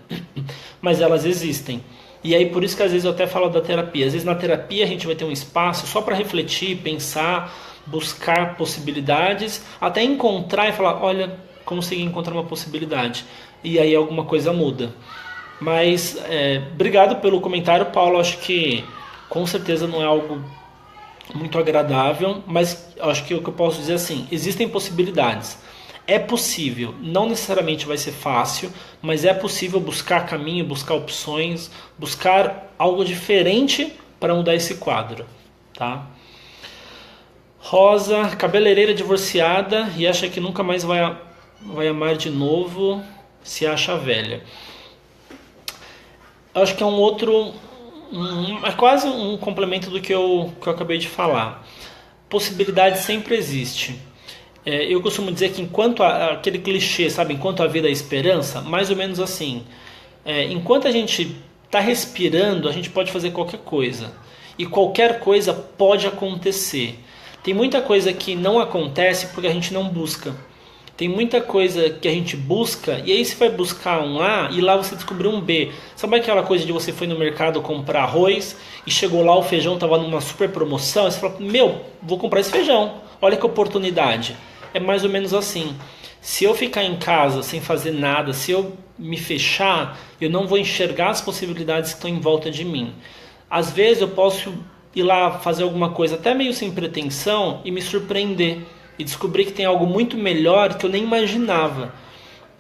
Mas elas existem. E aí por isso que às vezes eu até falo da terapia. Às vezes na terapia a gente vai ter um espaço só para refletir, pensar, buscar possibilidades, até encontrar e falar, olha, consegui encontrar uma possibilidade. E aí alguma coisa muda. Mas obrigado pelo comentário, Paulo. Acho que com certeza não é algo muito agradável, mas acho que o que eu posso dizer é assim, existem possibilidades. É possível, não necessariamente vai ser fácil, mas é possível buscar caminho, buscar opções, buscar algo diferente para mudar esse quadro, tá? Rosa, cabeleireira divorciada e acha que nunca mais vai amar de novo, se acha velha. Eu acho que é é quase um complemento do que eu acabei de falar. Possibilidade sempre existe. Eu costumo dizer que aquele clichê, sabe, enquanto a vida é esperança, mais ou menos assim. Enquanto a gente está respirando, a gente pode fazer qualquer coisa. E qualquer coisa pode acontecer. Tem muita coisa que não acontece porque a gente não busca. Tem muita coisa que a gente busca e aí você vai buscar um A e lá você descobriu um B. Sabe aquela coisa de você foi no mercado comprar arroz e chegou lá, o feijão estava numa super promoção e você fala, vou comprar esse feijão. Olha que oportunidade. É mais ou menos assim. Se eu ficar em casa sem fazer nada, se eu me fechar, eu não vou enxergar as possibilidades que estão em volta de mim. Às vezes eu posso ir lá fazer alguma coisa até meio sem pretensão e me surpreender. e descobri que tem algo muito melhor que eu nem imaginava.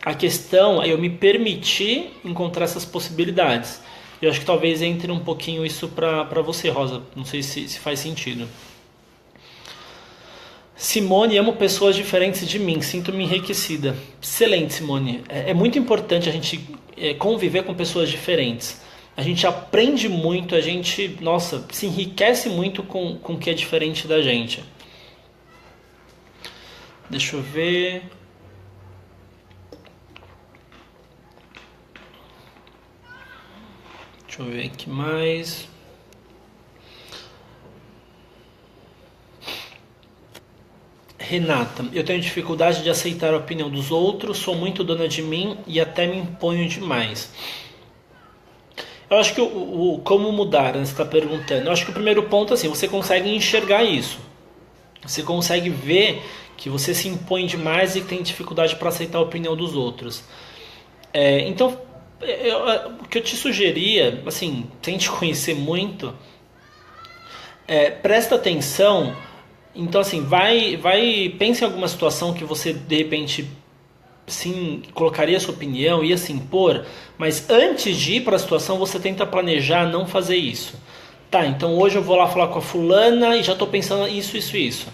A questão é eu me permitir encontrar essas possibilidades. Eu acho que talvez entre um pouquinho isso para você, Rosa. Não sei se faz sentido. Simone, amo pessoas diferentes de mim, sinto-me enriquecida. Excelente, Simone. É muito importante a gente conviver com pessoas diferentes. A gente aprende muito, a gente, nossa, se enriquece muito com o que é diferente da gente. Deixa eu ver. Deixa eu ver aqui mais. Renata, eu tenho dificuldade de aceitar a opinião dos outros, sou muito dona de mim e até me imponho demais. Eu acho que como mudar, né, você está perguntando. Eu acho que o primeiro ponto, assim, você consegue enxergar isso. Você consegue ver que você se impõe demais e tem dificuldade para aceitar a opinião dos outros. Então, o que eu te sugeria, assim, sem te conhecer muito, presta atenção. Então, assim, pense em alguma situação que você, de repente, sim, colocaria a sua opinião, ia se impor, mas antes de ir para a situação, você tenta planejar não fazer isso. Tá, então hoje eu vou lá falar com a fulana e já estou pensando isso, isso, isso.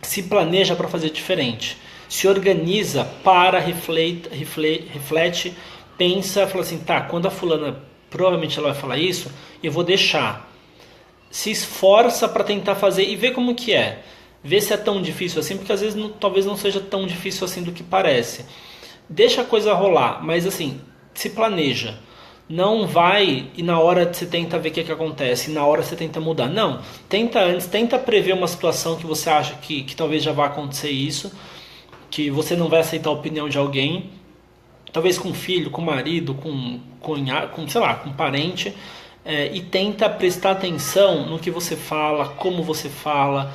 Se planeja para fazer diferente. Se organiza, reflete, pensa, fala assim, tá, quando a fulana provavelmente ela vai falar isso, eu vou deixar. Se esforça para tentar fazer e ver como que é. Vê se é tão difícil assim, porque às vezes talvez não seja tão difícil assim do que parece. Deixa a coisa rolar, mas assim, se planeja. Não vai e na hora você tenta ver o que acontece, e na hora você tenta mudar. Não, tenta antes, tenta prever uma situação que você acha que talvez já vá acontecer isso, que você não vai aceitar a opinião de alguém, talvez com filho, com marido, sei lá, com parente, e tenta prestar atenção no que você fala, como você fala.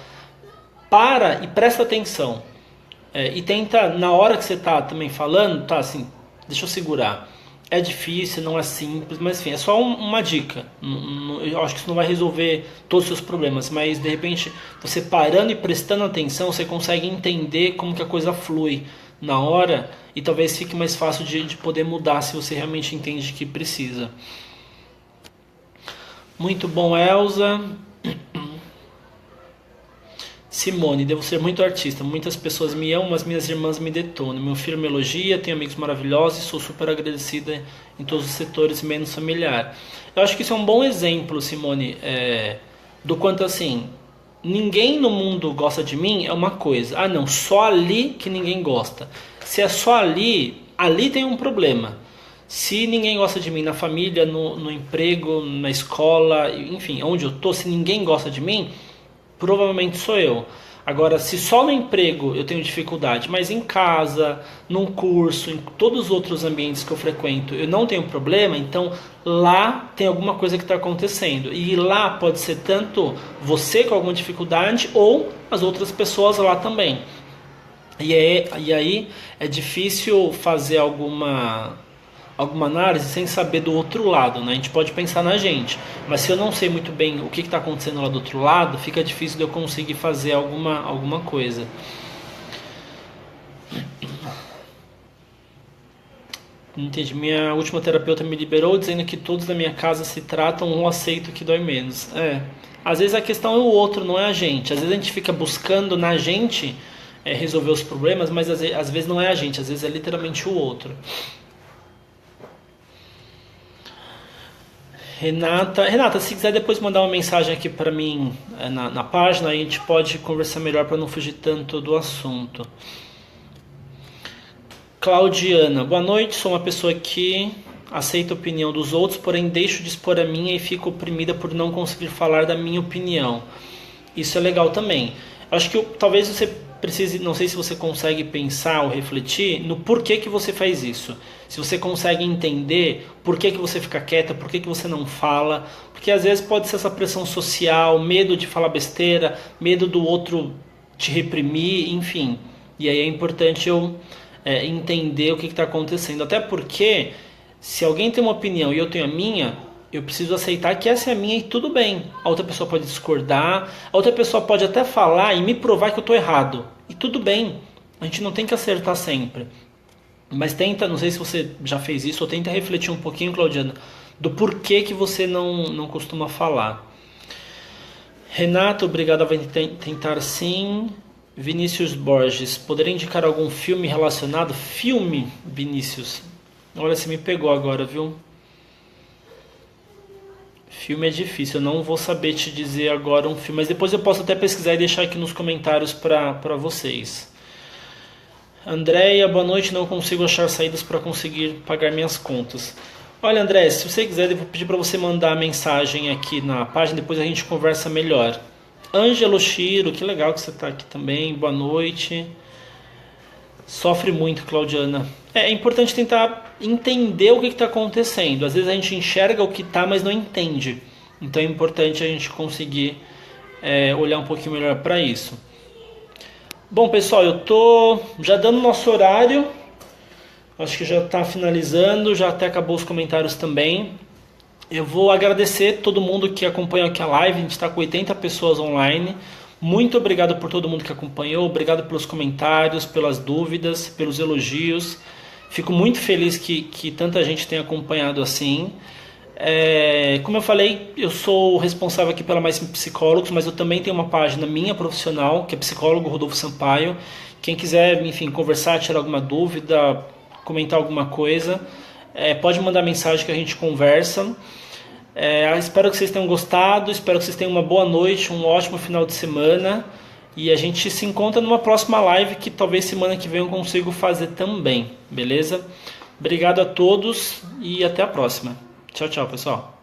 Para e presta atenção. E tenta, na hora que você está também falando, tá assim, deixa eu segurar. É difícil, não é simples, mas enfim, é só uma dica. Eu acho que isso não vai resolver todos os seus problemas, mas de repente, você parando e prestando atenção, você consegue entender como que a coisa flui na hora e talvez fique mais fácil de poder mudar se você realmente entende que precisa. Muito bom, Elza. Simone, devo ser muito artista. Muitas pessoas me amam, mas minhas irmãs me detonam. Meu filho me elogia, tenho amigos maravilhosos e sou super agradecida em todos os setores, menos familiar. Eu acho que isso é um bom exemplo, Simone, do quanto assim, ninguém no mundo gosta de mim é uma coisa. Ah, não, só ali que ninguém gosta. Se é só ali, ali tem um problema. Se ninguém gosta de mim na família, no emprego, na escola, enfim, onde eu tô, se ninguém gosta de mim, provavelmente sou eu. Agora, se só no emprego eu tenho dificuldade, mas em casa, num curso, em todos os outros ambientes que eu frequento, eu não tenho problema, então lá tem alguma coisa que está acontecendo. E lá pode ser tanto você com alguma dificuldade ou as outras pessoas lá também. E aí é difícil fazer alguma análise sem saber do outro lado, né? A gente pode pensar na gente, mas se eu não sei muito bem o que está acontecendo lá do outro lado, fica difícil de eu conseguir fazer alguma coisa. Entendi. Minha última terapeuta me liberou dizendo que todos da minha casa se tratam, um aceita o que dói menos. Às vezes a questão é o outro, não é a gente. Às vezes a gente fica buscando na gente resolver os problemas, mas às vezes não é a gente, às vezes é literalmente o outro. Renata, se quiser depois mandar uma mensagem aqui para mim na página, aí a gente pode conversar melhor para não fugir tanto do assunto. Claudiana, boa noite, sou uma pessoa que aceita a opinião dos outros, porém deixo de expor a minha e fico oprimida por não conseguir falar da minha opinião. Isso é legal também. Acho que talvez você precise, não sei se você consegue pensar ou refletir no porquê que você faz isso. Se você consegue entender por que você fica quieta, por que você não fala, porque às vezes pode ser essa pressão social, medo de falar besteira, medo do outro te reprimir, enfim. E aí é importante eu entender o que está acontecendo. Até porque se alguém tem uma opinião e eu tenho a minha, Eu preciso aceitar que essa é a minha e tudo bem. A outra pessoa pode discordar, a outra pessoa pode até falar e me provar que eu estou errado. E tudo bem. A gente não tem que acertar sempre. Mas tenta, não sei se você já fez isso, ou tenta refletir um pouquinho, Claudiana, do porquê que você não costuma falar. Renato, obrigado, vai tentar sim. Vinícius Borges, poderia indicar algum filme relacionado? Filme, Vinícius. Olha, você me pegou agora, viu? Filme é difícil, eu não vou saber te dizer agora um filme, mas depois eu posso até pesquisar e deixar aqui nos comentários para vocês. Andréia, boa noite, não consigo achar saídas para conseguir pagar minhas contas. Olha, André, se você quiser, eu vou pedir para você mandar a mensagem aqui na página, depois a gente conversa melhor. Ângelo Chiro, que legal que você está aqui também, boa noite. Sofre muito, Claudiana. É importante tentar entender o que está acontecendo. Às vezes a gente enxerga o que está, mas não entende. Então é importante a gente conseguir olhar um pouquinho melhor para isso. Bom, pessoal, eu tô já dando nosso horário. Acho que já está finalizando, já até acabou os comentários também. Eu vou agradecer todo mundo que acompanhou aqui a live. A gente está com 80 pessoas online. Muito obrigado por todo mundo que acompanhou. Obrigado pelos comentários, pelas dúvidas, pelos elogios. Fico muito feliz que tanta gente tenha acompanhado assim. Como eu falei, eu sou o responsável aqui pela Mais Psicólogos, mas eu também tenho uma página minha profissional, que é Psicólogo Rodolfo Sampaio. Quem quiser, enfim, conversar, tirar alguma dúvida, comentar alguma coisa, pode mandar mensagem que a gente conversa. Espero que vocês tenham gostado, espero que vocês tenham uma boa noite, um ótimo final de semana. E a gente se encontra numa próxima live que talvez semana que vem eu consiga fazer também, beleza? Obrigado a todos e até a próxima. Tchau, tchau, pessoal.